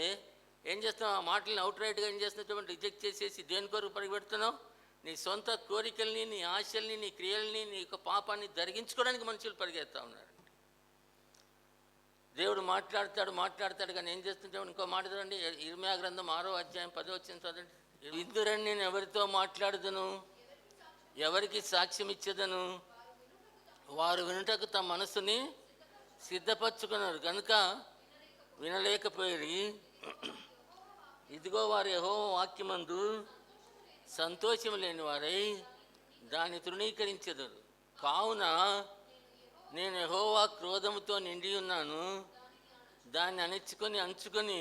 ఏం చేస్తావు? ఆ మాటలను అవుట్ రైట్గా ఏం చేస్తున్నావు? రిజెక్ట్ చేసేసి దేని కొరకు పరిగెడుతున్నావు? నీ సొంత కోరికల్ని, నీ ఆశల్ని, నీ క్రియల్ని, నీ యొక్క పాపాన్ని జరిగించుకోవడానికి మనుషులు పరిగెత్తా ఉన్నారు. దేవుడు మాట్లాడతాడు కానీ ఏం చేస్తుంటే ఇంకో మాట చూడండి. ఇర్మీయా గ్రంథం 6వ అధ్యాయం 10వ వచనం చదవండి. విందురని నేను ఎవరితో మాట్లాడుదును, ఎవరికి సాక్ష్యం ఇచ్చేదను, వారు వినుటకు తమ మనసుని సిద్ధపరచుకున్నారు కనుక వినలేకపోయి, ఇదిగో వారు యెహోవా వాక్యమందు సంతోషం లేని వారై దాన్ని తృణీకరించెదరు. కావున నేను యెహోవా క్రోధముతో నిండి ఉన్నాను, దాన్ని అంచుకొని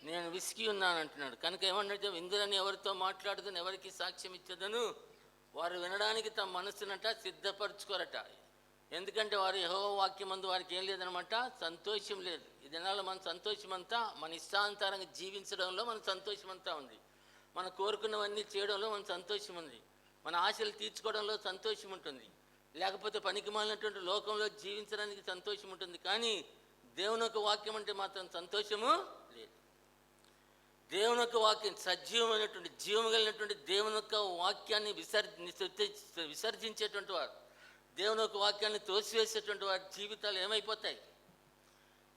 నేను విసికి ఉన్నాను అంటున్నాడు. కనుక ఏమన్నట్టు? విందులని ఎవరితో మాట్లాడుదని, ఎవరికి సాక్ష్యం ఇచ్చేదను, వారు వినడానికి తమ మనసునట సిద్ధపరచుకోరట. ఎందుకంటే వారు యెహోవా వాక్యమందు వారికి ఏం లేదనమాట, సంతోషం లేదు. ఈ దినాల్లో మన సంతోషం అంతా మన ఇష్టానుసారంగా జీవించడంలో మన సంతోషం అంతా ఉంది. మన కోరుకున్నవన్నీ చేయడంలో మన సంతోషం ఉంది. మన ఆశలు తీర్చుకోవడంలో సంతోషం ఉంటుంది. లేకపోతే పనికి మాలినటువంటి లోకంలో జీవించడానికి సంతోషం ఉంటుంది, కానీ దేవుని యొక్క వాక్యం అంటే మాత్రం సంతోషము లేదు. దేవుని యొక్క వాక్యం సజీవమైనటువంటి జీవం కలిగినటువంటి దేవుని యొక్క వాక్యాన్ని విసర్జించేటువంటి వారు, దేవుని యొక్క వాక్యాన్ని తోసివేసేటువంటి వారి జీవితాలు ఏమైపోతాయి?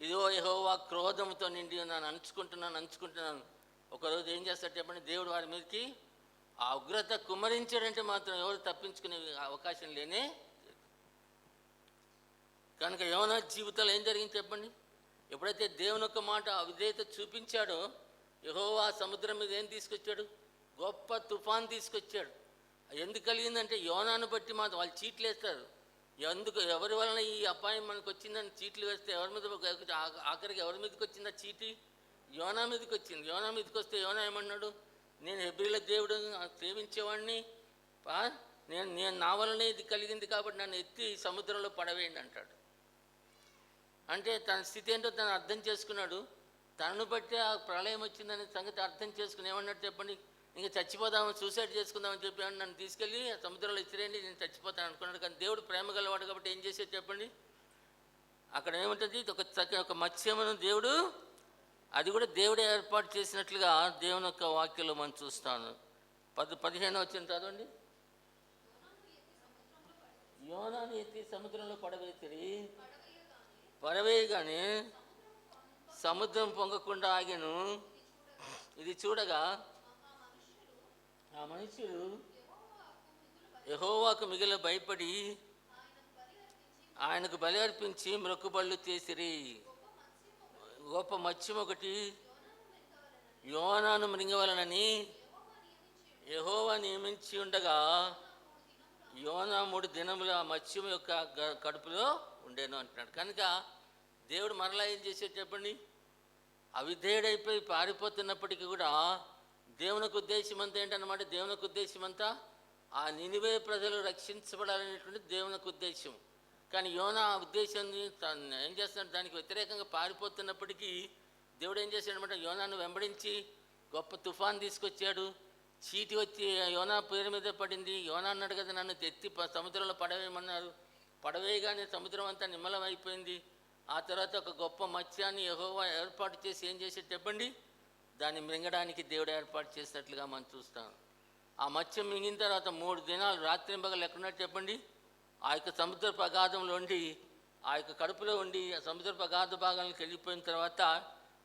ఇదో యెహోవా క్రోధంతో నిండి ఉన్నాను, అంచుకుంటున్నాను. ఒకరోజు ఏం చేస్తాడు చెప్పండి? దేవుడు వారి మీదకి ఆ ఉగ్రత కుమ్మరించాడంటే మాత్రం ఎవరు తప్పించుకునే అవకాశం లేనే. కనుక యోనా జీవితంలో ఏం జరిగింది చెప్పండి? ఎప్పుడైతే దేవుని యొక్క మాట అవిధేయత చూపించాడో, యెహోవా సముద్రం మీద ఏం తీసుకొచ్చాడు? గొప్ప తుఫాన్ తీసుకొచ్చాడు. ఎందుకు కలిగిందంటే యోనాను బట్టి మాత్రం వాళ్ళు చీట్లు వేస్తారు. ఎవరి వలన ఈ అపాయం మనకు వచ్చిందని చీట్లు వేస్తే ఎవరి మీద, ఆఖరికి ఎవరి మీదకి వచ్చిందా చీటి? యోనా మీదకి వచ్చింది. యోనా మీదకి వస్తే యోనా ఏమన్నాడు? నేను హెబ్రీల దేవుడు సేవించేవాడిని, నేను నా వలనే ఇది కలిగింది కాబట్టి నన్ను ఎత్తి సముద్రంలో పడవేయండి అంటాడు. అంటే తన స్థితి ఏంటో తను అర్థం చేసుకున్నాడు. తనను బట్టి ఆ ప్రళయం వచ్చిందనే సంగతి అర్థం చేసుకుని ఏమన్నట్టు చెప్పండి? ఇంకా చచ్చిపోదామని, సూసైడ్ చేసుకుందామని చెప్పి నన్ను తీసుకెళ్ళి ఆ సముద్రంలో ఇచ్చిరేయండి, నేను చచ్చిపోతాను అనుకున్నాడు. కానీ దేవుడు ప్రేమ గలవాడు కాబట్టి ఏం చేసేది చెప్పండి? అక్కడ ఏముంటుంది? ఒక మత్స్యమును దేవుడు, అది కూడా దేవుడే ఏర్పాటు చేసినట్లుగా దేవుని యొక్క వాక్యంలో మనం చూస్తాను. 15 వచ్చిన చదవండి. యోనాను ఎత్తి సముద్రంలో పడవేయగానే సముద్రం పొంగకుండా ఆగెను. ఇది చూడగా ఆ మనుషులు యెహోవాకు మిగిలిన భయపడి ఆయనకు బలి అర్పించి మొక్కుబళ్ళు చేసిరి. గొప్ప మత్స్యం ఒకటి యోనాను మృంగవలనని యెహోవా నియమించి ఉండగా యోనా 3 దినములు ఆ మత్స్యం యొక్క కడుపులో ఉండేను అంటున్నాడు. కనుక దేవుడు మరలా ఏం చేసేది చెప్పండి? అవిధేయుడైపోయి పారిపోతున్నప్పటికీ కూడా దేవునికి ఉద్దేశం అంతా ఏంటన్నమాట? దేవునికి ఉద్దేశం అంతా ఆ నినివే ప్రజలు రక్షించబడాలనేటువంటి దేవునికి ఉద్దేశం. కానీ యోనా ఆ ఉద్దేశాన్ని ఏం చేస్తున్నాడు? దానికి వ్యతిరేకంగా పారిపోతున్నప్పటికీ దేవుడు ఏం చేశాడనమాట? యోనాను వెంబడించి గొప్ప తుఫాన్ తీసుకొచ్చాడు. చీటి వచ్చి యోనా పేరు మీద పడింది. యోనా అన్నాడు కదా, నన్ను ఎత్తి సముద్రంలో పడవేయమన్నారు. పడవేయగానే సముద్రం అంతా నిమ్మలం అయిపోయింది. ఆ తర్వాత ఒక గొప్ప మత్స్యాన్ని యెహోవా ఏర్పాటు చేసి ఏం చేసేది చెప్పండి? దాన్ని మింగడానికి దేవుడు ఏర్పాటు చేసినట్లుగా మనం చూస్తాం. ఆ మత్స్యం మింగిన తర్వాత 3 దినాలు రాత్రింబగలు ఎక్కడున్నట్టు చెప్పండి? ఆ యొక్క సముద్ర అగాధంలో ఉండి, ఆ యొక్క కడుపులో ఉండి, ఆ సముద్ర అగాధ భాగానికి వెళ్ళిపోయిన తర్వాత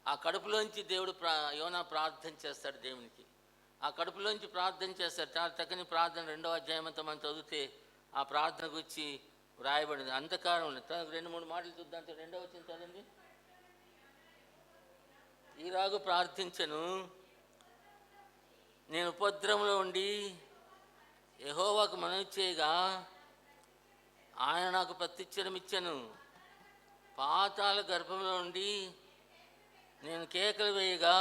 ఆ కడుపులోంచి దేవుడు యోనా ప్రార్థన చేస్తాడు దేవునికి. ఆ కడుపులోంచి ప్రార్థన చేస్తాడు. చాలా చక్కని ప్రార్థన 2వ అధ్యాయం అంతా మనం చదివితే ఆ ప్రార్థన గురించి వ్రాయబడింది. అంధకారంలో 2-3 మాటలు చూద్దాం. 2వ వచనం చదండి. ఈలాగు ప్రార్థించను, నేను ఉపద్రవంలో ఉండి యెహోవాకు మనవి చేయగా ఆయన నాకు ప్రత్యుత్తరం ఇచ్చెను. పాతాళ గర్భంలో ఉండి నేను కేకలు వేయగా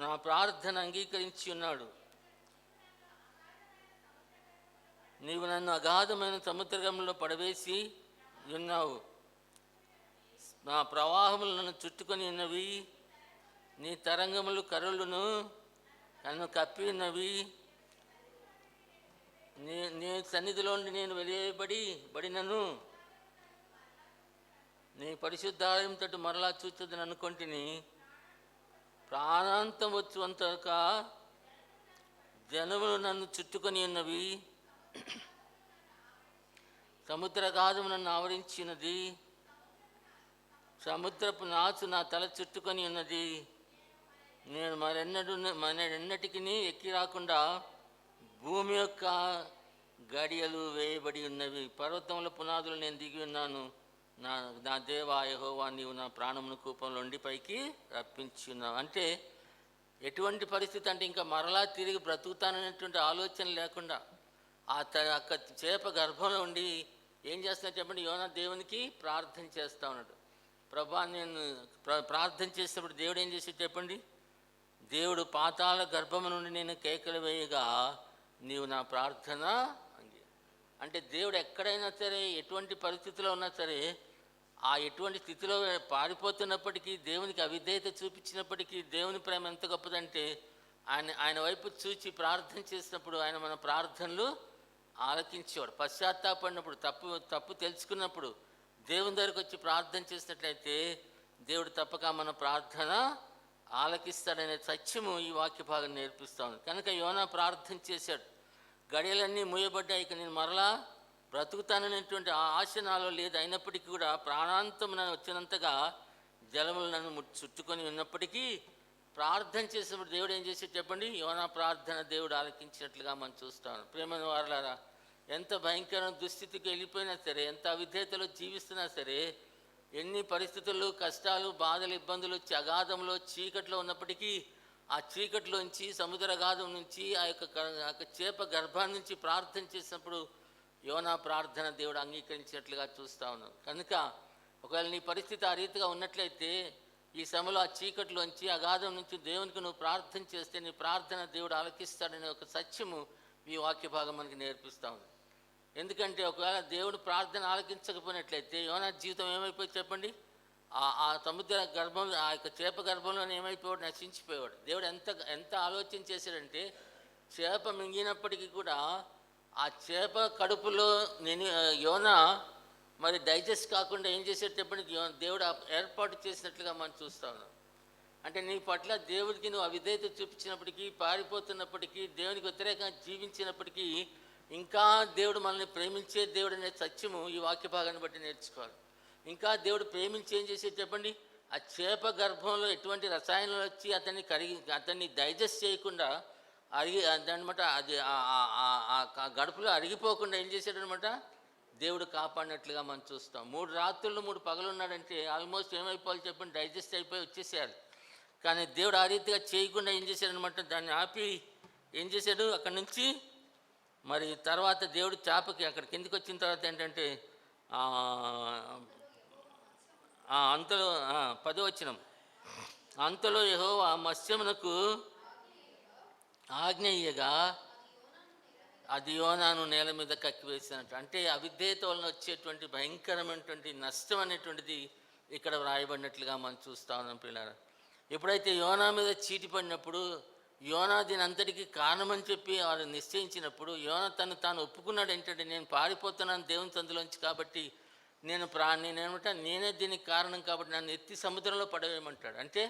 నా ప్రార్థన అంగీకరించి ఉన్నాడు. నీవు నన్ను అగాధమైన సముద్రంలో పడవేసి ఉన్నావు. నా ప్రవాహములు నన్ను చుట్టుకొని ఉన్నవి. నీ తరంగములు కరులను నన్ను కప్పి ఉన్నవి. నీ సన్నిధిలో నేను వెలియబడినను నీ పరిశుద్ధాలయం తట్టు మరలా చూచదని అనుకుంటుని. ప్రాణాంతం వచ్చువంతక జనములు నన్ను చుట్టుకొని ఉన్నవి. సముద్రగాధము నన్ను ఆవరించినది. సముద్రపు నాచు నా తల చుట్టుకొని ఉన్నది. నేను మరెన్నటికి ఎక్కి రాకుండా భూమి యొక్క గడియలు వేయబడి ఉన్నవి. పర్వతముల పునాదులు నేను దిగి ఉన్నాను. నా దేవా యెహోవా, నీవు నా ప్రాణమును కూపంలో ఉండి పైకి రప్పించి ఉన్నావు. అంటే ఎటువంటి పరిస్థితి అంటే ఇంకా మరలా తిరిగి బ్రతుకుతాననేటువంటి ఆలోచన లేకుండా ఆ చేప గర్భంలో ఉండి ఏం చేస్తున్నా చెప్పండి? యోనా దేవునికి ప్రార్థన చేస్తూ ఉన్నాడు. ప్రభా, నేను ప్రార్థన చేసినప్పుడు దేవుడు ఏం చేసి చెప్పండి? దేవుడు పాతాళ గర్భము నుండి నేను కేకలు వేయగా నీవు నా ప్రార్థన అంటే దేవుడు ఎక్కడైనా సరే, ఎటువంటి పరిస్థితిలో ఉన్నా సరే, ఆ ఎటువంటి స్థితిలో పారిపోతున్నప్పటికీ, దేవునికి అవిధేయత చూపించినప్పటికీ దేవుని ప్రేమ ఎంత గొప్పదంటే ఆయన వైపు చూచి ప్రార్థన చేసినప్పుడు ఆయన మన ప్రార్థనలు ఆలకించేవాడు. పశ్చాత్తాపడినప్పుడు, తప్పు తెలుసుకున్నప్పుడు దేవుని దగ్గరకు వచ్చి ప్రార్థన చేసినట్లయితే దేవుడు తప్పక మన ప్రార్థన ఆలకిస్తాడనే సత్యము ఈ వాక్య భాగం నేర్పిస్తాను. కనుక యోనా ప్రార్థన చేశాడు, గడియలన్నీ మూయబడ్డాయి, ఇక నేను మరలా బ్రతుకుతాననేటువంటి ఆశ నాలో లేదు. అయినప్పటికీ కూడా ప్రాణాంతం వచ్చినంతగా జలములు నన్ను చుట్టుకొని ఉన్నప్పటికీ ప్రార్థన చేసినప్పుడు దేవుడు ఏం చేసి చెప్పండి, యోనా ప్రార్థన దేవుడు ఆలకించినట్లుగా మనం చూస్తాను. ప్రేమ వారలారా, ఎంత భయంకరమైన దుస్థితికి వెళ్ళిపోయినా సరే, ఎంత అవిధేయతలో జీవిస్తున్నా సరే, ఎన్ని పరిస్థితులు, కష్టాలు, బాధలు, ఇబ్బందులు వచ్చి అగాధంలో చీకట్లో ఉన్నప్పటికీ ఆ చీకట్లోంచి, సముద్ర అగాధం నుంచి, ఆ యొక్క చేప గర్భాన్ని నుంచి ప్రార్థన చేసినప్పుడు యోనా ప్రార్థన దేవుడు అంగీకరించినట్లుగా చూస్తూ ఉన్నాం. కనుక ఒకవేళ నీ పరిస్థితి ఆ రీతిగా ఉన్నట్లయితే ఈ సమయంలో ఆ చీకట్లోంచి, అగాధం నుంచి దేవునికి నువ్వు ప్రార్థన చేస్తే నీ ప్రార్థన దేవుడు ఆలకిస్తాడనే ఒక సత్యము ఈ వాక్య భాగం మనకి నేర్పిస్తూ ఉంది. ఎందుకంటే ఒకవేళ దేవుడు ప్రార్థన ఆలకించకపోయినట్లయితే యోనా జీవితం ఏమైపోయి చెప్పండి, ఆ సముద్ర గర్భంలో, ఆ యొక్క చేప గర్భంలో ఏమైపోయాడు, నశించిపోయాడు. దేవుడు ఎంత ఆలోచన చేశాడంటే, చేప మింగినప్పటికీ కూడా ఆ చేప కడుపులో యోనా మరి డైజెస్ట్ కాకుండా ఏం చేసేది చెప్పండి, దేవుడు ఏర్పాటు చేసినట్లుగా మనం చూస్తా ఉన్నాం. అంటే నీ పట్ల దేవుడికి నువ్వు అవిధేయత చూపించినప్పటికీ, పారిపోతున్నప్పటికీ, దేవునికి వ్యతిరేకంగా జీవించినప్పటికీ ఇంకా దేవుడు మనల్ని ప్రేమించే దేవుడు అనే సత్యము ఈ వాక్య భాగాన్ని బట్టి నేర్చుకోవాలి. ఇంకా దేవుడు ప్రేమించి ఏం చేసేది చెప్పండి, ఆ చేప గర్భంలో ఎటువంటి రసాయనాలు వచ్చి అతన్ని డైజెస్ట్ చేయకుండా అదనమాట, అది ఆ గడుపులో అరిగిపోకుండా ఏం చేశాడు అనమాట, దేవుడు కాపాడినట్లుగా మనం చూస్తాం. 3 రాత్రులు 3 పగలు ఉన్నాడంటే ఆల్మోస్ట్ ఏమైపోవాలి చెప్పండి, డైజెస్ట్ అయిపోయి వచ్చేసేయాలి. కానీ దేవుడు ఆ రీతిగా చేయకుండా ఏం చేశాడనమాట, దాన్ని ఆపి ఏం చేశాడు, అక్కడి నుంచి మరి తర్వాత దేవుడు చేపకి అక్కడ కిందికి వచ్చిన తర్వాత ఏంటంటే అంతలో 10వ వచనం, అంతలో యెహోవా మత్స్యమునకు ఆజ్ఞ ఇయ్యగా అది యోనాను నేల మీద కక్కివేసినట్టు. అంటే అవిధేయత వలన వచ్చేటువంటి భయంకరమైనటువంటి నష్టం అనేటువంటిది ఇక్కడ వ్రాయబడినట్లుగా మనం చూస్తా ఉన్నాం పిల్లలు. ఎప్పుడైతే యోనా మీద చీటి పడినప్పుడు, యోనా దీని అంతటికీ కారణమని చెప్పి వారు నిశ్చయించినప్పుడు, యోనా తాను ఒప్పుకున్నాడు ఏంటంటే, నేను పారిపోతున్నాను దేవుని సందులోంచి, కాబట్టి నేనే దీనికి కారణం, కాబట్టి నన్ను ఎత్తి సముద్రంలో పడవేయమంటాడు. అంటే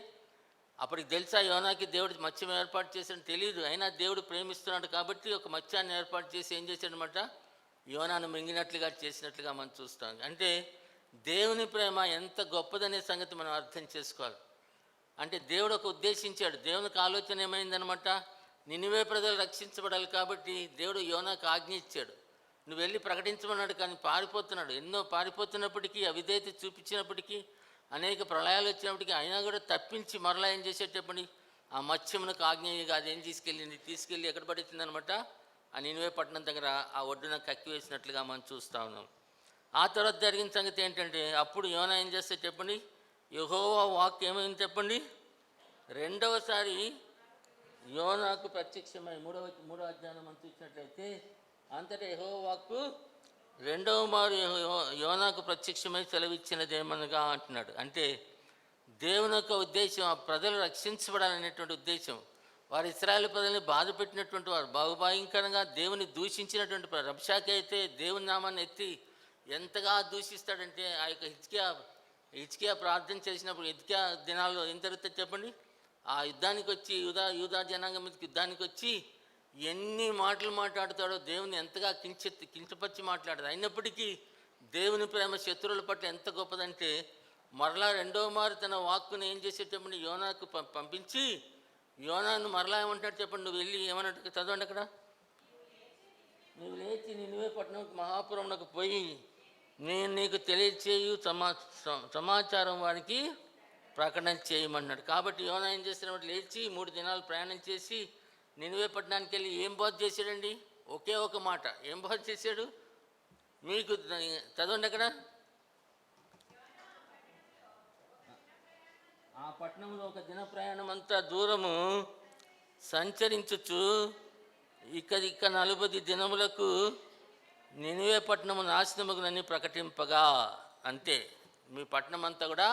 అప్పటికి తెలుసా యోనాకి దేవుడు మత్స్యం ఏర్పాటు చేసాడని తెలియదు. అయినా దేవుడు ప్రేమిస్తున్నాడు కాబట్టి ఒక మత్స్యాన్ని ఏర్పాటు చేసి ఏం చేశాడనమాట, యోనాను మింగినట్లుగా చేసినట్లుగా మనం చూస్తాం. అంటే దేవుని ప్రేమ ఎంత గొప్పదనే సంగతి మనం అర్థం చేసుకోవాలి. అంటే దేవుడు ఒక ఉద్దేశించాడు, దేవునికి ఆలోచన ఏమైందనమాట, నినివే ప్రజలు రక్షించబడాలి కాబట్టి దేవుడు యోనాకు ఆజ్ఞ ఇచ్చాడు, నువ్వు వెళ్ళి ప్రకటించమన్నాడు. కానీ పారిపోతున్నాడు. ఎన్నో పారిపోతున్నప్పటికీ, అవిధేయత చూపించినప్పటికీ, అనేక ప్రళయాలు వచ్చినప్పటికీ అయినా కూడా తప్పించి మరలా ఏం చేసేది చెప్పండి, ఆ మత్స్యమునకు ఆజ్ఞగా అదేం తీసుకెళ్ళి ఎక్కడ పడుతుందనమాట, ఆ నినివే పట్టణం దగ్గర ఆ ఒడ్డున కక్కివేసినట్లుగా మనం చూస్తూ ఉన్నాం. ఆ తర్వాత జరిగిన సంగతి ఏంటంటే, అప్పుడు యోనా ఏం చేస్తే చెప్పండి, యెహోవా వాక్కు ఏమైంది చెప్పండి, రెండవసారి యోనాకు ప్రత్యక్షమై, మూడవ అధ్యాయం మనం చూసినట్లయితే, అంతటా యెహోవా వాక్కు రెండవ మారు యోనాకు ప్రత్యక్షమై సెలవిచ్చినదేమనగా అంటున్నాడు. అంటే దేవుని యొక్క ఉద్దేశం ఆ ప్రజలు రక్షించబడాలనేటువంటి ఉద్దేశం. వారు ఇశ్రాయేలు ప్రజల్ని బాధ పెట్టినటువంటి వారు, బహుభయంకరంగా దేవుని దూషించినటువంటి రబ్షాకి అయితే దేవుని నామాన్ని ఎత్తి ఎంతగా దూషిస్తాడంటే, ఆ యొక్క హిజ్కియా ప్రార్థన చేసినప్పుడు, హిజ్కియా దినాల్లో ఏం జరుగుతుంది చెప్పండి, ఆ యుద్ధానికి వచ్చి యూదా జనాంగం మీదకి యుద్ధానికి వచ్చి ఎన్ని మాటలు మాట్లాడతాడో, దేవుని ఎంతగా కించపరిచి మాట్లాడదు. అయినప్పటికీ దేవుని ప్రేమ శత్రువుల పట్ల ఎంత గొప్పదంటే, మరలా రెండవ మారు తన వాక్కుని ఏం చేసేది చెప్పండి, యోనాకు పంపించి, యోనాను మరలా ఏమంటాడు చెప్పండి, నువ్వు వెళ్ళి ఏమన్నట్టు చదవండి అక్కడ, నువ్వు లేచి నినివే పట్టణంకి మహాపురంకు పోయి నేను నీకు తెలియచేయు సమాచారం వారికి ప్రకటన చేయమన్నాడు. కాబట్టి యోనా ఏం చేస్తున్నప్పుడు లేచి 3 దినాలు ప్రయాణం చేసి నినివే పట్టణానికి వెళ్ళి ఏం బోధ చేశాడండి, ఒకే ఒక మాట. ఏం బోధ చేశాడు, మీకు చదవండి అక్కడ, ఆ పట్టణంలో ఒక దిన ప్రయాణం అంతా దూరము సంచరించుచు ఇక 40 దినములకు నినివే పట్టణము నాశనమగునని ప్రకటింపగా. అంతే, మీ పట్టణం అంతా కూడా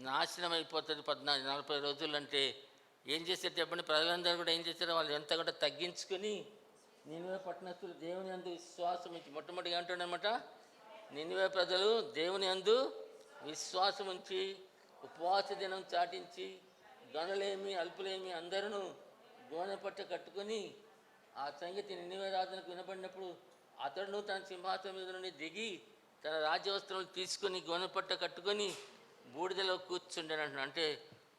నాశనం అయిపోతుంది 40 రోజులు. అంటే ఏం చేశారు చెప్పండి, ప్రజలందరూ కూడా ఏం చేశారు, వాళ్ళు ఎంత కూడా తగ్గించుకొని నినివే పట్టణస్థులు దేవుని యందు విశ్వాసం ఉంచి, మొట్టమొదటిగా అంటాడనమాట, నినివే ప్రజలు దేవుని యందు విశ్వాసం ఉంచి ఉపవాస దినం చాటించి గనులేమి అల్పులేమి అందరూ గోనె పట్ట కట్టుకొని ఆ సంగతి నినివే రాజునకు వినపడినప్పుడు అతడును తన సింహాసనం మీద నుండి దిగి తన రాజ్యవస్త్రాలు తీసుకొని గోనె పట్ట కట్టుకొని బూడిదలో కూర్చుండేనంటున్నాడు. అంటే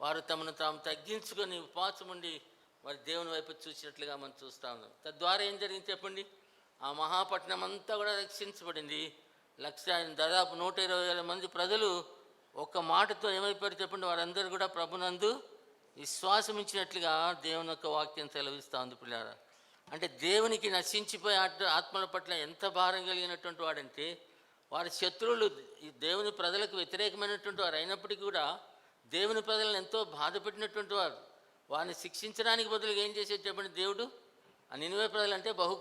వారు తమను తాము తగ్గించుకొని ఉపవాసం ఉండి మరి దేవుని వైపు చూసినట్లుగా మనం చూస్తా ఉన్నాం. తద్వారా ఏం జరిగింది చెప్పండి? ఆ మహాపట్నం అంతా కూడా రక్షించబడింది. దాదాపు 120,000 మంది ప్రజలు ఒక్క మాటతో ఏమైపోయారు చెప్పండి? వారందరూ కూడా ప్రభునందు విశ్వాసం ఇచ్చినట్లుగా దేవుని యొక్క వాక్యం సెలవిస్తూ ఉంది పిల్లారా. అంటే దేవునికి నశించిపోయే ఆత్మల పట్ల ఎంత భారం కలిగినటువంటి వాడంటే, వారి శత్రువులు దేవుని ప్రజలకు వ్యతిరేకమైనటువంటి వారు అయినప్పటికీ కూడా దేవుని ప్రజలను ఎంతో బాధ పెట్టినటువంటి వారు. వారిని శిక్షించడానికి బదులుగా ఏం చేసేది చెప్పండి? దేవుడు ఆ నినివే ప్రజలు అంటే బహు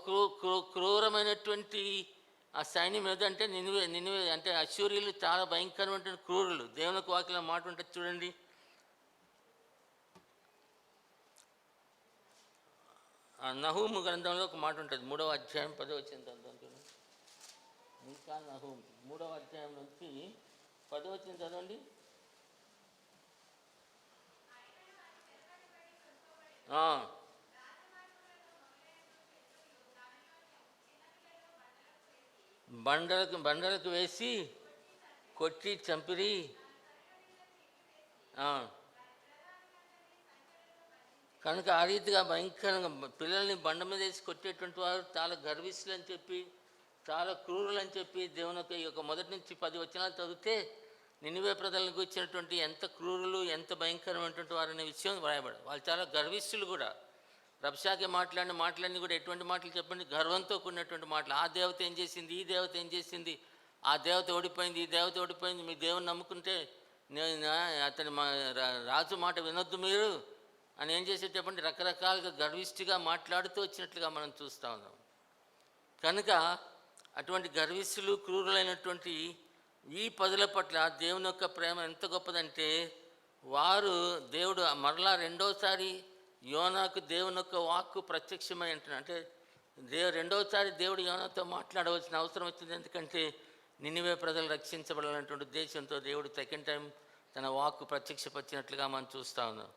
క్రూరమైనటువంటి ఆ సైన్యం ఏదంటే నినివే అంటే అశూరియులు చాలా భయంకరమైనటువంటి క్రూరులు. దేవునికి వాక్యం మాట ఉంటుంది చూడండి. నహూము గ్రంథంలో ఒక మాట ఉంటుంది, 3వ అధ్యాయం 10వ వచనం. ఇంకా నహూము 3వ అధ్యాయం నుంచి 10వ వచనం చదవండి. బండలకు వేసి కొట్టి చంపిరి. కనుక ఆ రీతిగా భయంకరంగా పిల్లల్ని బండ మీద వేసి కొట్టేటువంటి వారు చాలా గర్విస్తులు అని చెప్పి, చాలా క్రూరులు అని చెప్పి దేవునికి ఈ యొక్క మొదటి నుంచి 10 వచనాలు చదివితే నినివే ప్రజలకు వచ్చినటువంటి ఎంత క్రూరులు, ఎంత భయంకరమైనటువంటి వారు అనే విషయం వ్రాయబడి. వాళ్ళు చాలా గర్విస్తులు కూడా. రబ్షాకే మాట్లాడిన మాటలన్నీ కూడా ఎటువంటి మాటలు చెప్పండి? గర్వంతో కూడినటువంటి మాటలు. ఆ దేవత ఏం చేసింది, ఈ దేవత ఏం చేసింది, ఆ దేవత ఓడిపోయింది, ఈ దేవత ఓడిపోయింది, మీ దేవుని నమ్ముకుంటే అతని రాజు మాట వినొద్దు మీరు అని ఏం చేసేది చెప్పండి? రకరకాలుగా గర్విష్టిగా మాట్లాడుతూ వచ్చినట్లుగా మనం చూస్తూ ఉన్నాం. కనుక అటువంటి గర్విష్ఠులు, క్రూరులైనటువంటి ఈ ప్రజల పట్ల దేవుని యొక్క ప్రేమ ఎంత గొప్పదంటే, వారు దేవుడు మరలా రెండోసారి యోనాకు దేవుని యొక్క వాక్కు ప్రత్యక్షమై అంటున్నాడు. అంటే రెండోసారి దేవుడు యోనాతో మాట్లాడవలసిన అవసరం వచ్చింది. ఎందుకంటే నినివే ప్రజలు రక్షించబడాలన్నటువంటి ఉద్దేశంతో దేవుడు సెకండ్ టైం తన వాక్కు ప్రత్యక్షపరిచినట్లుగా మనం చూస్తూ ఉన్నాం.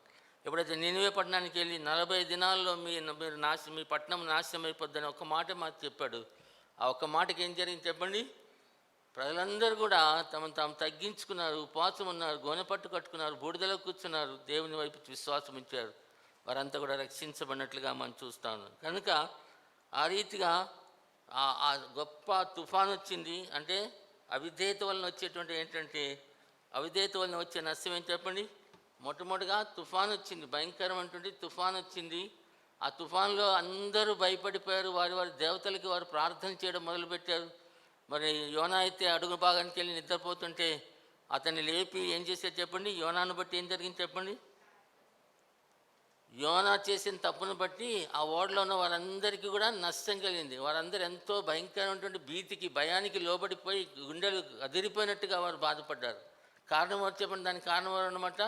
ఎప్పుడైతే నినివే పట్టణానికి వెళ్ళి 40 దినాల్లో మీ పట్టణం నాశనం అయిపోద్దని ఒక మాట మాకు చెప్పాడు. ఆ ఒక్క మాటకి ఏం జరిగింది చెప్పండి? ప్రజలందరూ కూడా తమను తాము తగ్గించుకున్నారు, ఉపవాసం ఉన్నారు, గోనెపట్టు కట్టుకున్నారు, బూడిదలో కూర్చున్నారు, దేవుని వైపు విశ్వాసం ఉంచారు. వారంతా కూడా రక్షించబడినట్లుగా మనం చూస్తాను. కనుక ఆ రీతిగా ఆ గొప్ప తుఫాన్ వచ్చింది. అంటే అవిధేయత వలన వచ్చేటువంటి ఏంటంటే, అవిధేయత వలన వచ్చే నష్టం ఏం చెప్పండి? మొట్టమొదటిగా తుఫాన్ వచ్చింది, భయంకరమైనటువంటి తుఫాన్ వచ్చింది. ఆ తుఫాన్లో అందరూ భయపడిపోయారు. వారి దేవతలకి వారు ప్రార్థన చేయడం మొదలుపెట్టారు. మరి యోనా అయితే అడుగు భాగానికి వెళ్ళి నిద్రపోతుంటే అతన్ని లేపి ఏం చేశారు చెప్పండి? యోనాను బట్టి ఏం జరిగింది చెప్పండి? యోనా చేసిన తప్పును బట్టి ఆ ఓడలో ఉన్న వారందరికీ కూడా నష్టం కలిగింది. వారందరూ ఎంతో భయంకరమైనటువంటి భీతికి, భయానికి లోబడిపోయి గుండెలు అదిరిపోయినట్టుగా వారు బాధపడ్డారు. కారణం ఎవరు చెప్పండి? దానికి కారణం ఎవరు అన్నమాట?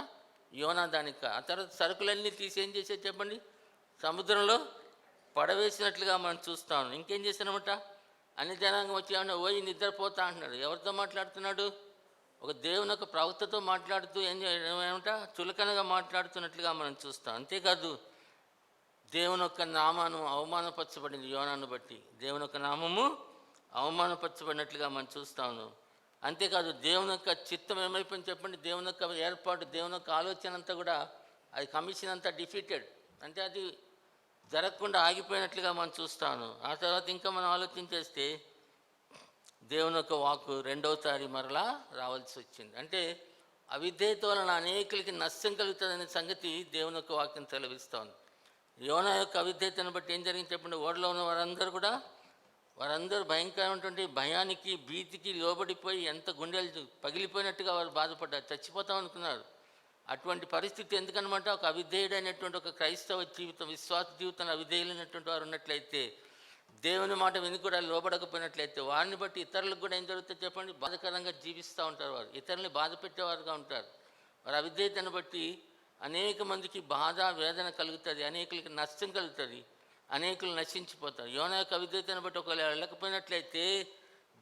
యోనా. దానికి ఆ తర్వాత సరుకులన్నీ తీసి ఏం చేసేది చెప్పండి? సముద్రంలో పడవేసినట్లుగా మనం చూస్తాం. ఇంకేం చేశానమాట? అన్ని జనాంగం వచ్చి ఏమన్నా పోయి నిద్రపోతా అంటున్నాడు. ఎవరితో మాట్లాడుతున్నాడు? ఒక దేవుని యొక్క ప్రవక్తతో మాట్లాడుతూ ఏమంట చులకనగా మాట్లాడుతున్నట్లుగా మనం చూస్తాం. అంతేకాదు దేవుని యొక్క నామాను అవమానపరచబడింది యోనాను బట్టి. దేవుని యొక్క నామము అవమానపరచబడినట్లుగా మనం చూస్తాము. అంతేకాదు దేవుని యొక్క చిత్తం ఏమైపోయింది చెప్పండి? దేవుని యొక్క ఏర్పాటు, దేవుని యొక్క ఆలోచన అంతా కూడా, అది కమిషన్ అంతా డిఫీటెడ్, అంటే అది జరగకుండా ఆగిపోయినట్లుగా మనం చూస్తాను. ఆ తర్వాత ఇంకా మనం ఆలోచించేస్తే దేవుని యొక్క వాక్కు రెండవసారి మరలా రావాల్సి వచ్చింది. అంటే అవిధేయత వలన అనేకులకి నష్టం కలుగుతుందనే సంగతి దేవుని యొక్క వాక్యం సెలవిస్తోంది. యోనా యొక్క అవిధేయతను బట్టి ఏం జరిగింది చెప్పండి? ఓడలో ఉన్న వారందరూ భయంకరమైనటువంటి భయానికి, భీతికి లోబడిపోయి ఎంత గుండెలు పగిలిపోయినట్టుగా వారు బాధపడ్డారు, చచ్చిపోతాం అనుకున్నారు. అటువంటి పరిస్థితి ఎందుకనమాట? ఒక అవిధేయుడైనటువంటి ఒక క్రైస్తవ జీవితం, విశ్వాస జీవితంలో అవిధేయులైనటువంటి వారు ఉన్నట్లయితే, దేవుని మాట విని కూడా లోబడకపోయినట్లయితే, వారిని బట్టి ఇతరులకు కూడా ఏం జరుగుతుంది చెప్పండి? బాధకరంగా జీవిస్తూ ఉంటారు. వారు ఇతరులని బాధ పెట్టేవారుగా ఉంటారు. వారి అవిధేయతను బట్టి అనేక మందికి బాధ, వేదన కలుగుతుంది, అనేకులకి నష్టం కలుగుతుంది. అనేకులు నశించిపోతారు. యోనా యొక్క అవిధేయతను బట్టి ఒకవేళ వెళ్ళకపోయినట్లయితే,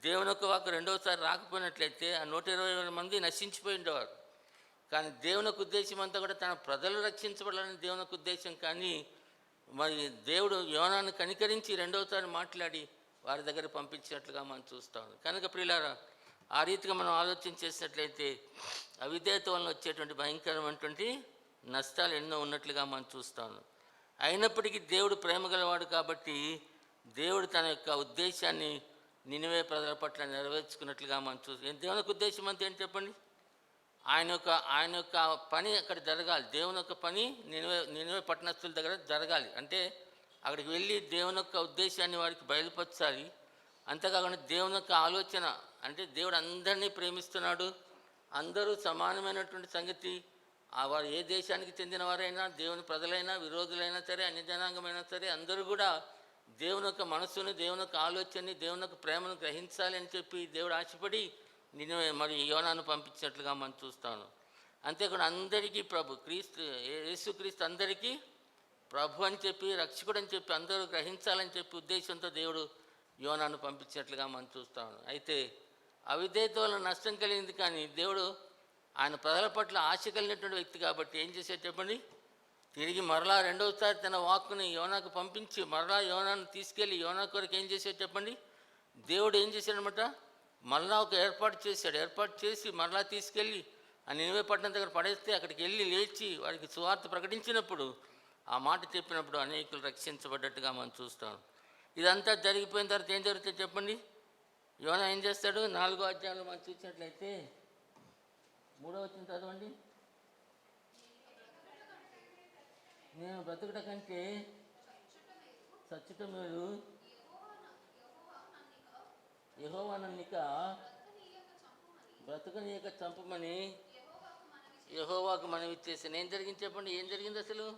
దేవుని యొక్క వాక్కు రెండవసారి రాకపోయినట్లయితే ఆ 120,000 మంది నశించిపోయి ఉండేవారు. కానీ దేవుని యొక్క ఉద్దేశం అంతా కూడా తన ప్రజలు రక్షించబడాలని దేవుని యొక్క ఉద్దేశం. కానీ మరి దేవుడు యోనాను కనికరించి రెండవసారి మాట్లాడి వారి దగ్గర పంపించినట్లుగా మనం చూస్తాం. కనుక ప్రియులారా, ఆ రీతిగా మనం ఆలోచన చేసినట్లయితే అవిధేయత వలన వచ్చేటువంటి భయంకరమైనటువంటి నష్టాలు ఎన్నో ఉన్నట్లుగా మనం చూస్తాను. అయినప్పటికీ దేవుడు ప్రేమ గలవాడు కాబట్టి దేవుడు తన యొక్క ఉద్దేశాన్ని నినివే ప్రజల పట్ల నెరవేర్చుకున్నట్లుగా మనం చూస్తాం. దేవుని యొక్క ఉద్దేశం అంతా ఏంటి చెప్పండి? ఆయన యొక్క పని అక్కడ జరగాలి. దేవుని యొక్క పని నినివే పట్టణస్తుల దగ్గర జరగాలి. అంటే అక్కడికి వెళ్ళి దేవుని యొక్క ఉద్దేశాన్ని వారికి బయలుపరచాలి. అంతేకాకుండా దేవుని యొక్క ఆలోచన అంటే దేవుడు అందరినీ ప్రేమిస్తున్నాడు, అందరూ సమానమైనటువంటి సంగతి. వారు ఏ దేశానికి చెందిన వారైనా, దేవుని ప్రజలైనా, విరోధులైనా సరే, అన్య జనాంగమైనా సరే, అందరూ కూడా దేవుని యొక్క మనస్సుని, దేవుని యొక్క ఆలోచనని, దేవుని యొక్క ప్రేమను గ్రహించాలి అని చెప్పి దేవుడు ఆశపడి మరి యోనాను పంపించినట్లుగా మనం చూస్తాను. అంతేకాకుండా అందరికీ ప్రభు యేసుక్రీస్తు అందరికీ ప్రభు అని చెప్పి, రక్షకుడు అని చెప్పి అందరూ గ్రహించాలని చెప్పి ఉద్దేశంతో దేవుడు యోనాను పంపించినట్లుగా మనం చూస్తాను. అయితే అవిధేయత వలన నష్టం కలిగింది. కానీ దేవుడు ఆయన ప్రజల పట్ల ఆశ కలిగినటువంటి వ్యక్తి కాబట్టి ఏం చేసేది చెప్పండి? తిరిగి మరలా రెండవసారి తన వాక్కుని యోనాకు పంపించి మరలా యోనాను తీసుకెళ్ళి యోనా కొరకు ఏం చేసేది చెప్పండి? దేవుడు ఏం చేశాడనమాట? మరలా ఒక ఏర్పాటు చేసి మరలా తీసుకెళ్ళి ఆ నినివే పట్టణం దగ్గర పడేస్తే అక్కడికి వెళ్ళి లేచి వారికి సువార్త ప్రకటించినప్పుడు, ఆ మాట చెప్పినప్పుడు అనేకులు రక్షించబడ్డట్టుగా మనం చూస్తాం. ఇదంతా జరిగిపోయిన తర్వాత ఏం జరుగుతుంది చెప్పండి? యోనా ఏం చేస్తాడు? 4వ అధ్యాయంలో మనం చూసినట్లయితే 3వ వచనం చదవండి. నేను బ్రతుకుట కంటే చచ్చుట మేలు, యెహోవా నన్నిక బ్రతుకనీయక చంపమని యెహోవాకు మనవి చేశాను. ఏం జరిగింది చెప్పండి? ఏం జరిగింది అసలు?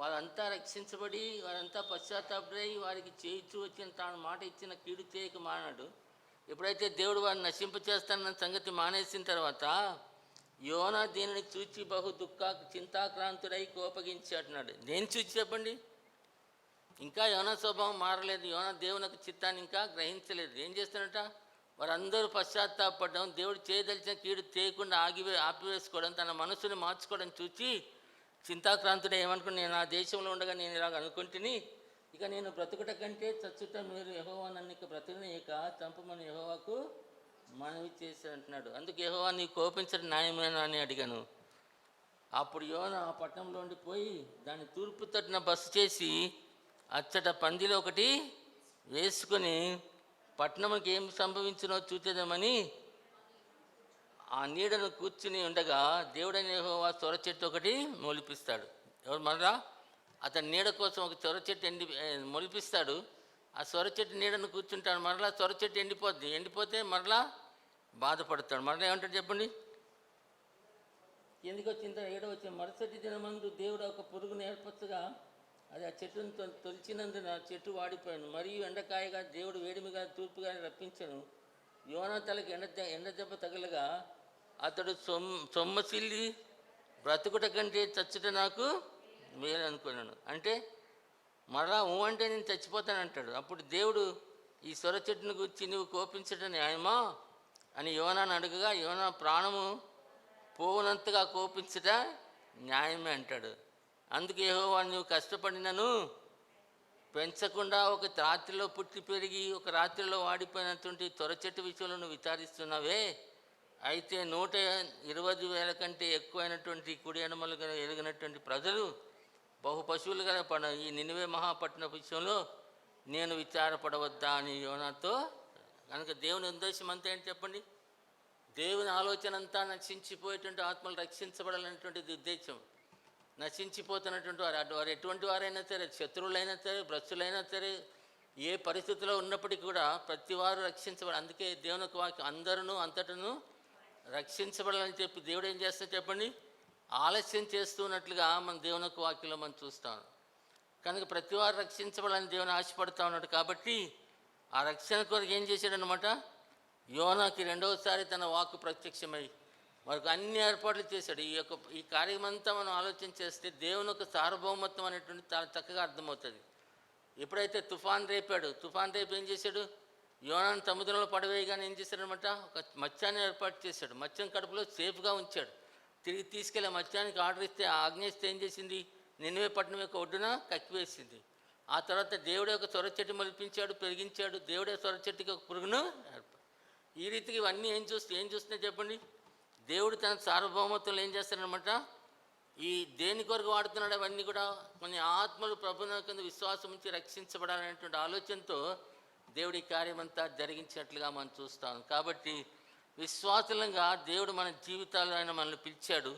వారంతా రక్షించబడి, వారంతా పశ్చాత్తాపడై, వారికి చేయించు వచ్చిన తాను మాట ఇచ్చిన కీడు చేయక మానాడు. ఎప్పుడైతే దేవుడు వారిని నశింపచేస్తానన్న సంగతి మానేసిన తర్వాత యోనా దీనిని చూచి బహు చింతాక్రాంతుడై కోపగించి అంటున్నాడు. దేని చూచి చెప్పండి? ఇంకా యోనా స్వభావం మారలేదు. యోనా దేవునికి చిత్తాన్ని ఇంకా గ్రహించలేదు. ఏం చేస్తానట? వారందరూ పశ్చాత్తాపడడం, దేవుడు చేయదలిచిన కీడు చేయకుండా ఆపివేసుకోవడం, తన మనసుని మార్చుకోవడం చూచి చింతాక్రాంతుడే ఏమనుకుని, నేను ఆ దేశంలో ఉండగా నేను ఇలాగ అనుకుంటుని, ఇక నేను బ్రతుకుట కంటే చచ్చుట మీరు యెహోవా నన్ను ఇక బ్రతుకనీయక చంపమని యెహోవాకు మనవి చేసి అంటున్నాడు. అందుకు యెహోవా నీ కోపించడం న్యాయమేనా అని అడిగాను. అప్పుడు యోనా ఆ పట్టణంలో ఉండిపోయి దాన్ని తూర్పు తట్టున బస చేసి అచ్చట పందిలో ఒకటి వేసుకొని పట్టణంకి ఏం సంభవించినో చూచేద్దామని ఆ నీడను కూర్చుని ఉండగా దేవుడైన యెహోవా సొర చెట్టు ఒకటి మొలిపిస్తాడు. ఎవరు? మరలా అతని నీడ కోసం ఒక సొర చెట్టు మొలిపిస్తాడు. ఆ సొర చెట్టు నీడను కూర్చుంటాడు. మరలా సొర చెట్టు ఎండిపోతే మరలా బాధపడతాడు. మరలా ఏమంటాడు చెప్పండి? ఎందుకు వచ్చిందో 7వ వచనం. మరుసటి దినమందు దేవుడు ఒక పురుగును ఏర్పరచగా అది ఆ చెట్టును తొలిచినందున చెట్టు వాడిపోయాను. మరియు ఎండకాయగా దేవుడు వేడిమిగా తూర్పుగా రప్పించను. యోనా తలకి ఎండ దెబ్బ తగలగా అతడు సొమ్మసిల్లి బ్రతుకుట కంటే చచ్చుట నాకు మేలు అనుకున్నాను. అంటే మరలా అంటే నేను చచ్చిపోతాను అంటాడు. అప్పుడు దేవుడు ఈ సొర చెట్టును గురించి నువ్వు కోపించడం న్యాయమా అని యోనాను అడగగా, యోనా ప్రాణము పోవునంతగా కోపించట న్యాయమే అంటాడు. అందుకే యెహోవా నువ్వు కష్టపడినను పెంచకుండా ఒక రాత్రిలో పుట్టి పెరిగి ఒక రాత్రిలో వాడిపోయినటువంటి తొర చెట్టు విషయంలో నువ్వు విచారిస్తున్నావే, అయితే 120,000 కంటే ఎక్కువైనటువంటి కుడి ఎడమలుగా ఎరిగినటువంటి ప్రజలు బహు పశువులుగా ఈ నినివే మహాపట్టణ విషయంలో నేను విచారపడవద్దా అని యోనాతో. కనుక దేవుని ఉద్దేశం అంతా ఏంటి చెప్పండి? దేవుని ఆలోచన అంతా నశించిపోయేటువంటి ఆత్మలు రక్షించబడాలనేటువంటిది ఉద్దేశం. నశించిపోతున్నటువంటి వారు ఎటువంటి వారైనా సరే, శత్రువులైనా సరే, భ్రష్టులైనా సరే, ఏ పరిస్థితిలో ఉన్నప్పటికీ కూడా ప్రతి వారు రక్షించబడాలి. అందుకే దేవునికి వాక్యం అందరూ అంతటను రక్షించబడాలని చెప్పి దేవుడు ఏం చేస్తాడు చెప్పండి? ఆలస్యం చేస్తున్నట్లుగా మన దేవునికి వాక్యంలో మనం చూస్తాం. కనుక ప్రతి వారు రక్షించబడాలని దేవుని ఆశపడుతూ ఉన్నాడు. కాబట్టి ఆ రక్షణ కొరకు ఏం చేశాడనమాట? యోనాకి రెండవసారి తన వాక్కు ప్రత్యక్షమై మనకు అన్ని ఏర్పాట్లు చేశాడు. ఈ కార్యమంతా మనం ఆలోచన చేస్తే దేవుని యొక్క సార్వభౌమత్వం అనేటువంటి చాలా చక్కగా అర్థమవుతుంది. ఎప్పుడైతే తుఫాన్ రేపు ఏం చేశాడు? యోనాను సముద్రంలో పడవేయగానే ఏం చేశాడనమాట? ఒక మత్స్యాన్ని ఏర్పాటు చేశాడు. మత్స్యం కడుపులో సేఫ్గా ఉంచాడు. తిరిగి తీసుకెళ్ళి మత్స్యానికి ఆర్డర్ ఇస్తే, ఆజ్ఞ ఇస్తే ఏం చేసింది? నిన్నవే పట్టణం యొక్క ఒడ్డున కక్కివేసింది. ఆ తర్వాత దేవుడే ఒక సొర చెట్టు మొలిపించాడు, పెరిగించాడు. దేవుడే సొర చెట్టుకి ఒక పురుగును ఈ రీతికి ఇవన్నీ ఏం చూస్తున్నాయి చెప్పండి? దేవుడు తన సార్వభౌమత్వంలో ఏం చేస్తాడనమాట? ఈ దేని కొరకు వాడుతున్నాడు? అవన్నీ కూడా కొన్ని ఆత్మలు ప్రభువుని కింద విశ్వాసం నుంచి రక్షించబడాలనేటువంటి ఆలోచనతో దేవుడి కార్యమంతా జరిగించినట్లుగా మనం చూస్తాం. కాబట్టి విశ్వాసులంగా దేవుడు మన జీవితాల్లో ఆయన మనల్ని పిలిచాడు.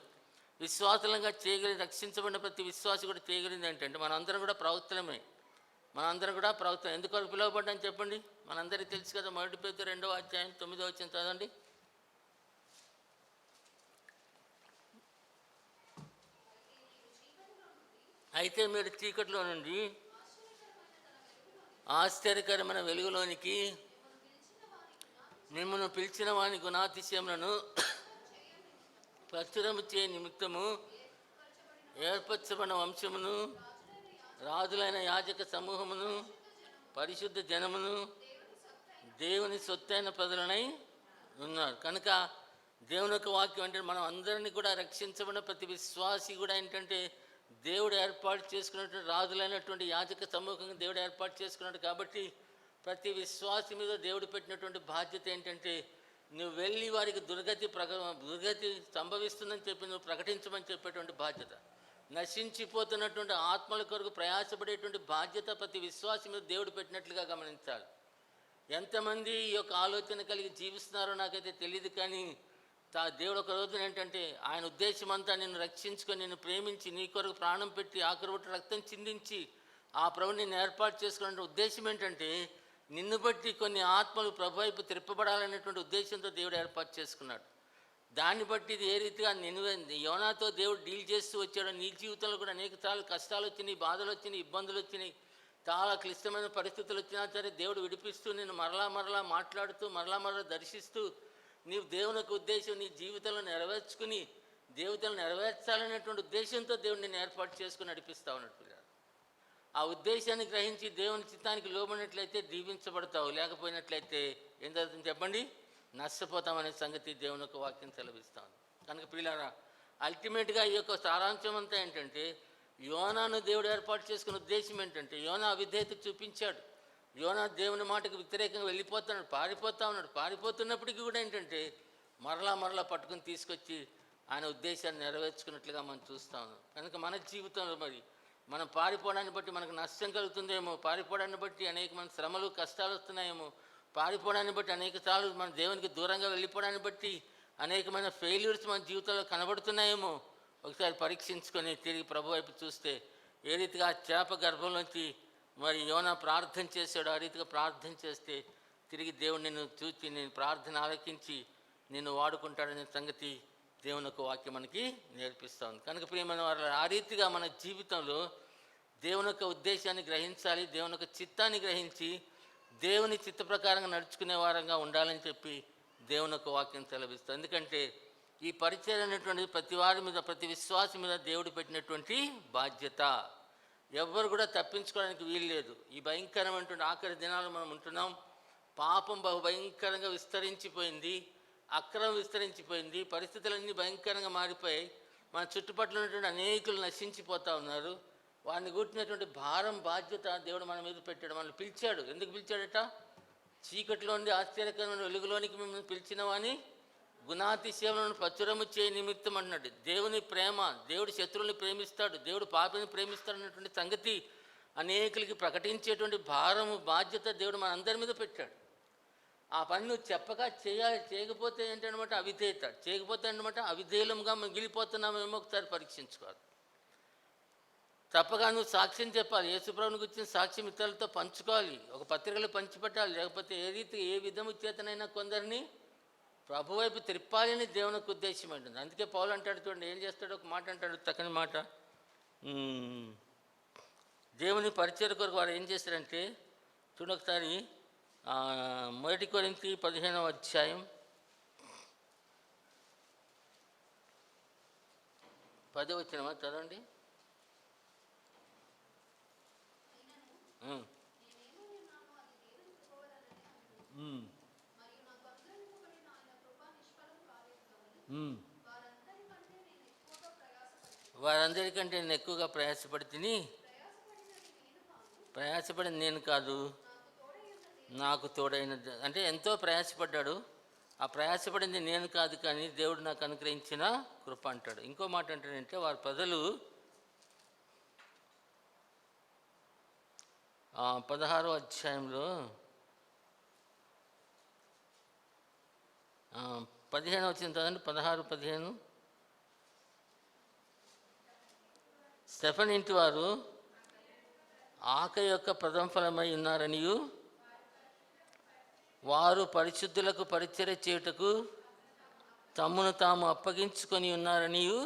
విశ్వాసులంగా రక్షించబడిన ప్రతి విశ్వాసి కూడా చేయగలిగింది ఏంటంటే మనందరం కూడా ప్రవక్తలమే. ఎందుకు పిలువబడ్డాని చెప్పండి? మనందరికీ తెలుసు కదా. 1 పేతురు 2వ అధ్యాయం 9వ వచనం చదవండి. అయితే మీరు చీకటిలో నుండి ఆశ్చర్యకరమైన వెలుగులోనికి మిమ్మల్ని పిలిచిన వాని గుణాతిశయములను ప్రచురము చే నిమిత్తము ఏర్పరచబడిన వంశమును, రాజులైన యాజక సమూహమును, పరిశుద్ధ జనమును, దేవుని సొత్తైన ప్రజలనై ఉన్నారు. కనుక దేవుని యొక్క వాక్యం అంటే మనం అందరినీ కూడా రక్షించబడిన ప్రతి విశ్వాసి కూడా ఏంటంటే దేవుడు ఏర్పాటు చేసుకున్నటువంటి రాజులైనటువంటి యాజక సమూహంగా దేవుడు ఏర్పాటు చేసుకున్నాడు. కాబట్టి ప్రతి విశ్వాసి మీద దేవుడు పెట్టినటువంటి బాధ్యత ఏంటంటే నువ్వు వెళ్ళి వారికి దుర్గతి సంభవిస్తుందని చెప్పి నువ్వు ప్రకటించమని చెప్పేటువంటి బాధ్యత. నశించిపోతున్నటువంటి ఆత్మల కొరకు ప్రయాసపడేటువంటి బాధ్యత ప్రతి విశ్వాసి మీద దేవుడు పెట్టినట్లుగా గమనించాలి. ఎంతమంది ఈ యొక్క ఆలోచన కలిగి జీవిస్తున్నారో నాకైతే తెలియదు. కానీ దేవుడు ఒక రోజున ఏంటంటే ఆయన ఉద్దేశం అంతా నిన్ను రక్షించుకొని, నిన్ను ప్రేమించి, నీ కొరకు ప్రాణం పెట్టి, ఆఖరి రక్తం చిందించి ఆ ప్రభుని నిన్ను ఏర్పాటు చేసుకునే ఉద్దేశం ఏంటంటే నిన్ను బట్టి కొన్ని ఆత్మలు ప్రభు వైపు తిప్పబడాలనేటువంటి ఉద్దేశంతో దేవుడు ఏర్పాటు చేసుకున్నాడు. దాన్ని బట్టి ఇది ఏ రీతిగా యోనాతో దేవుడు డీల్ చేస్తూ వచ్చాడో నీ జీవితంలో కూడా అనేక సార్లు కష్టాలు వచ్చినాయి, బాధలు వచ్చినాయి, ఇబ్బందులు వచ్చినాయి, చాలా క్లిష్టమైన పరిస్థితులు వచ్చినా సరే దేవుడు విడిపిస్తూ నేను మరలా మాట్లాడుతూ మరలా దర్శిస్తూ నీవు దేవుని యొక్క ఉద్దేశం నీ జీవితంలో నెరవేర్చాలనేటువంటి ఉద్దేశంతో దేవుడు నేను ఏర్పాటు చేసుకుని నడిపిస్తా ఉన్నట్టు. ఆ ఉద్దేశాన్ని గ్రహించి దేవుని చిత్తానికి లోబడినట్లయితే దీవించబడతావు, లేకపోయినట్లయితే ఏం జరుగుతుంది చెప్పండి? నష్టపోతామనే సంగతి దేవుని యొక్క వాక్యం సెలవిస్తాను. కనుక పిల్లరా, అల్టిమేట్గా ఈ యొక్క సారాంశం అంతా ఏంటంటే యోనాను దేవుడు ఏర్పాటు చేసుకున్న ఉద్దేశం ఏంటంటే యోనా అవిధేయత చూపించాడు. యోనా దేవుని మాటకు వ్యతిరేకంగా పారిపోతా ఉన్నాడు. పారిపోతున్నప్పటికీ కూడా ఏంటంటే మరలా పట్టుకుని తీసుకొచ్చి ఆయన ఉద్దేశాన్ని నెరవేర్చుకున్నట్లుగా మనం చూస్తా ఉన్నాం. కనుక మన జీవితంలో మరి మనం పారిపోవడాన్ని బట్టి మనకు నష్టం కలుగుతుందేమో, పారిపోవడాన్ని బట్టి అనేకమైన శ్రమలు కష్టాలు వస్తున్నాయేమో, పారిపోవడాన్ని బట్టి అనేక సార్లు మన దేవునికి దూరంగా వెళ్ళిపోవడాన్ని బట్టి అనేకమైన ఫెయిల్యూర్స్ మన జీవితంలో కనబడుతున్నాయేమో ఒకసారి పరీక్షించుకొని తిరిగి ప్రభు వైపు చూస్తే ఏ రీతిగా చేప గర్భంలోంచి మరి యోనా ప్రార్థన చేశాడు, ఆ రీతిగా ప్రార్థన చేస్తే తిరిగి దేవుడు నిన్ను చూచి నేను ప్రార్థన ఆలకించి నిన్ను వాడుకుంటాడనే సంగతి దేవుని యొక్క వాక్యం మనకి నేర్పిస్తూ ఉంది. కనుక ప్రియమైన వారు, ఆ రీతిగా మన జీవితంలో దేవుని యొక్క ఉద్దేశాన్ని గ్రహించాలి, దేవుని యొక్క చిత్తాన్ని గ్రహించి దేవుని చిత్త ప్రకారంగా నడుచుకునే వారంగా ఉండాలని చెప్పి దేవుని యొక్క వాక్యం సెలవిస్తుంది. ఎందుకంటే ఈ పరిచయం అనేటువంటిది ప్రతి వారి మీద, ప్రతి విశ్వాసి మీద దేవుడు పెట్టినటువంటి బాధ్యత. ఎవ్వరు కూడా తప్పించుకోవడానికి వీలు లేదు. ఈ భయంకరమైనటువంటి ఆఖరి దినాలు మనం ఉంటున్నాం. పాపం భయంకరంగా విస్తరించిపోయింది, అక్రమం విస్తరించిపోయింది, పరిస్థితులన్నీ భయంకరంగా మారిపోయాయి. మన చుట్టుపక్కల ఉన్నటువంటి అనేకులు నశించిపోతూ ఉన్నారు. వారిని కూర్చున్నటువంటి భారం బాధ్యత దేవుడు మన మీద పెట్టాడు. మనల్ని పిలిచాడు. ఎందుకు పిలిచాడట? చీకటిలో ఉండి ఆశ్చర్యకరమైన వెలుగులోనికి మిమ్మల్ని పిలిచిన వాని గుణాతిశయములను ప్రచురము చేయ నిమిత్తం అన్నాడు. దేవుని ప్రేమ, దేవుడు శత్రువుని ప్రేమిస్తాడు, దేవుడు పాపిని ప్రేమిస్తాడు అన్నటువంటి సంగతి అనేకులకి ప్రకటించేటువంటి భారము బాధ్యత దేవుడు మన అందరి మీద పెట్టాడు. ఆ పని నువ్వు చెప్పక చేయాలి. చేయకపోతే ఏంటనమాట అవిధేయత. చేయకపోతే అనమాట అవిధేయులంగా మిగిలిపోతున్నామేమో ఒకసారి పరీక్షించుకోవాలి. తప్పగా నువ్వు సాక్ష్యం చెప్పాలి. యేసుప్రభుని గురించిన సాక్ష్యం ఇతరులతో పంచుకోవాలి, ఒక పత్రికలు పంచిపెట్టాలి. లేకపోతే ఏ విధము చేతనైనా కొందరిని ప్రభు వైపు త్రిప్పాలని దేవునికి ఉద్దేశం ఉంటుంది. అందుకే పౌలు అంటాడు, చూడండి ఏం చేస్తాడు, ఒక మాట అంటాడు, చక్కని మాట. దేవుని పరిచయ కొరకు వారు ఏం చేస్తారంటే చూడండి ఒకసారి 1 కొరింథీ 15వ అధ్యాయం 10 చదవండి. వారందరికంటే నేను ఎక్కువగా ప్రయాసపడింది నేను కాదు, నాకు తోడైన. అంటే ఎంతో ప్రయాసపడ్డాడు. ఆ ప్రయాసపడింది నేను కాదు, కానీ దేవుడు నాకు అనుగ్రహించిన కృప అంటాడు. ఇంకో మాట అంటాడంటే, వారి ప్రజలు 16వ అధ్యాయంలో 15 వచ్చింది కదండి. 16-15. స్టెఫన్ ఇంటి వారు ఆక యొక్క ప్రథమ ఫలమై ఉన్నారనియు, వారు పరిశుద్ధులకు పరిచర్య చేయుటకు తమ్మును తాము అప్పగించుకొని ఉన్నారనియు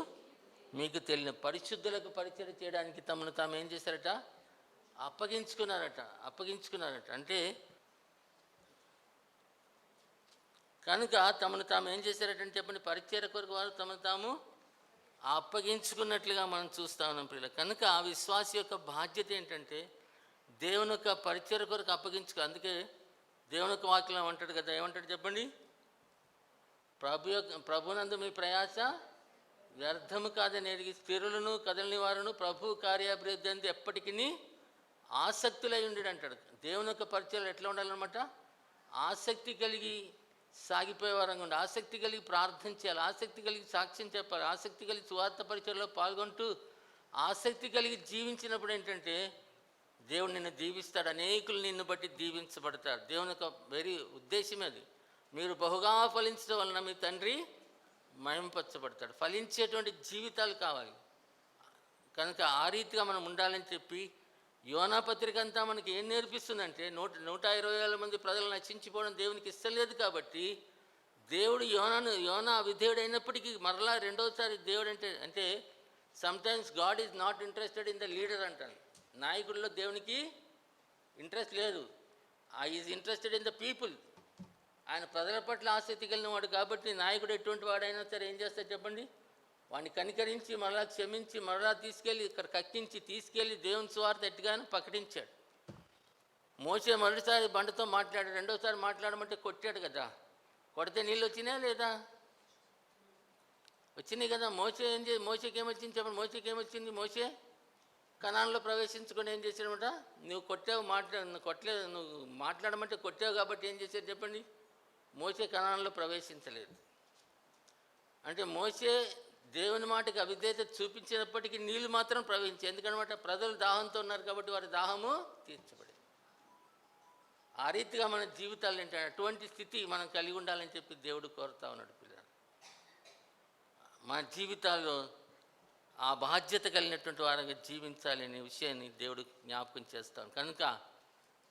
మీకు తెలియదు. పరిశుద్ధులకు పరిచర్య చేయడానికి తమను తాము ఏం చేశారట? అప్పగించుకున్నారట. అంటే కనుక తమను తాము ఏం చేశారటంటే చెప్పండి, పరిచర్య కొరకు వారు తమను తాము అప్పగించుకున్నట్లుగా మనం చూస్తా ఉన్నాం ప్రియుల. కనుక ఆ విశ్వాస యొక్క బాధ్యత ఏంటంటే దేవుని యొక్క పరిచర్య కొరకు అందుకే దేవుని యొక్క వాక్యం అంటాడు కదా, ఏమంటాడు చెప్పండి? ప్రభునందు మీ ప్రయాస వ్యర్థము కాదని ఎరిగి స్థిరులను కదలని వారును ప్రభు కార్యాభివృద్ధి అంది ఎప్పటికీ ఆసక్తులై ఉండడు అంటాడు. దేవుని యొక్క పరిచర్యలు ఎట్లా ఉండాలన్నమాట? ఆసక్తి కలిగి సాగిపోయే వారంగా ఉండి, ఆసక్తి కలిగి ప్రార్థన చేయాలి, ఆసక్తి కలిగి సాక్ష్యం చెప్పాలి, ఆసక్తి కలిగి సువార్త పరిచర్యలో పాల్గొంటూ ఆసక్తి కలిగి జీవించినప్పుడు ఏంటంటే దేవుడు నిన్ను దీవిస్తాడు. అనేకులు నిన్ను బట్టి దీవించబడతారు. దేవుని యొక్క ఉద్దేశమే అది. మీరు బహుగా ఫలించడం వలన మీ తండ్రి మహింపరచబడతాడు. ఫలించేటువంటి జీవితాలు కావాలి. కనుక ఆ రీతిగా మనం ఉండాలని చెప్పి యోనా పత్రిక అంతా మనకి ఏం నేర్పిస్తుందంటే 120,000 మంది ప్రజలు నశించిపోవడం దేవునికి ఇష్టం లేదు. కాబట్టి దేవుడు యోనా విధేయుడు అయినప్పటికీ మరలా రెండోసారి దేవుడు అంటే sometimes God is not interested in the leader అంటాను. నాయకుడిలో దేవునికి ఇంట్రెస్ట్ లేదు. Is interested in the people. ఆయన ప్రజల పట్ల ఆసక్తి కలిగిన వాడు. కాబట్టి నాయకుడు ఎటువంటి వాడైనా సరే ఏం చేస్తాడు చెప్పండి? వాడిని కనికరించి మరలా క్షమించి మరలా తీసుకెళ్ళి ఇక్కడ కక్కించి తీసుకెళ్ళి దేవుని సువార్త ఎట్టుగానే ప్రకటించాడు. మోసే మొదటిసారి బండతో మాట్లాడాడు, రెండోసారి మాట్లాడమంటే కొట్టాడు కదా. కొడితే నీళ్ళు వచ్చినాయా లేదా? వచ్చినాయి కదా. మోసేకి ఏమొచ్చింది చెప్పండి? మోసేకి ఏమొచ్చింది? మోసే కనాన్లో ప్రవేశించుకొని ఏం చేశాడనమాట? నువ్వు కొట్టావు, నువ్వు మాట్లాడమంటే కొట్టావు కాబట్టి ఏం చేశాడు చెప్పండి? మోసే కనాన్లో ప్రవేశించలేదు. అంటే మోసే దేవుని మాటకి అవిధేయత చూపించినప్పటికీ నీళ్ళు మాత్రం ప్రవహించాయి. ఎందుకనమాట? ప్రజలు దాహంతో ఉన్నారు కాబట్టి వారి దాహము తీర్చబడింది. ఆ రీతిగా మన జీవితాలు ఏంటంటే అటువంటి స్థితి మనం కలిగి ఉండాలని చెప్పి దేవుడు కోరుతా ఉన్నాడు. పిల్లలు మన జీవితాల్లో ఆ బాధ్యత కలిగినటువంటి వారంగా జీవించాలనే విషయాన్ని దేవుడు జ్ఞాపకం చేస్తాం. కనుక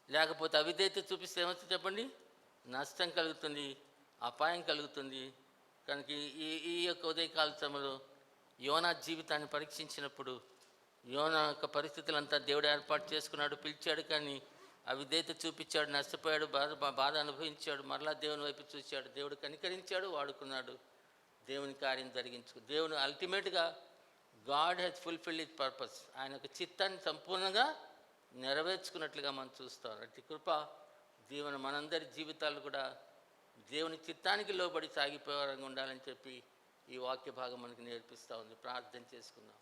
లేకపోతే అవిధేయత చూపిస్తే ఏమవుతుంది చెప్పండి? నష్టం కలుగుతుంది, అపాయం కలుగుతుంది. కనుక ఈ యొక్క ఉదయకాల సమయంలో యోనా జీవితాన్ని పరీక్షించినప్పుడు యోనా యొక్క పరిస్థితులంతా దేవుడు ఏర్పాటు చేసుకున్నాడు, పిలిచాడు. కానీ అవిధేయత చూపించాడు, నష్టపోయాడు, బాధ అనుభవించాడు. మరలా దేవుని వైపు చూశాడు, దేవుడు కనికరించాడు, వాడుకున్నాడు, దేవుని కార్యం దేవుడు అల్టిమేట్గా God has fulfilled his purpose. ఆయన యొక్క చిత్తాన్ని సంపూర్ణంగా నెరవేర్చుకున్నట్లుగా మనం చూస్తాం. అట్టి కృప దీవెన మనందరి జీవితాలు కూడా దేవుని చిత్తానికి లోబడి సాగిపోయేవారంగా ఉండాలని చెప్పి ఈ వాక్య భాగం మనకి నేర్పిస్తూ ఉంది. ప్రార్థన చేసుకుందాం.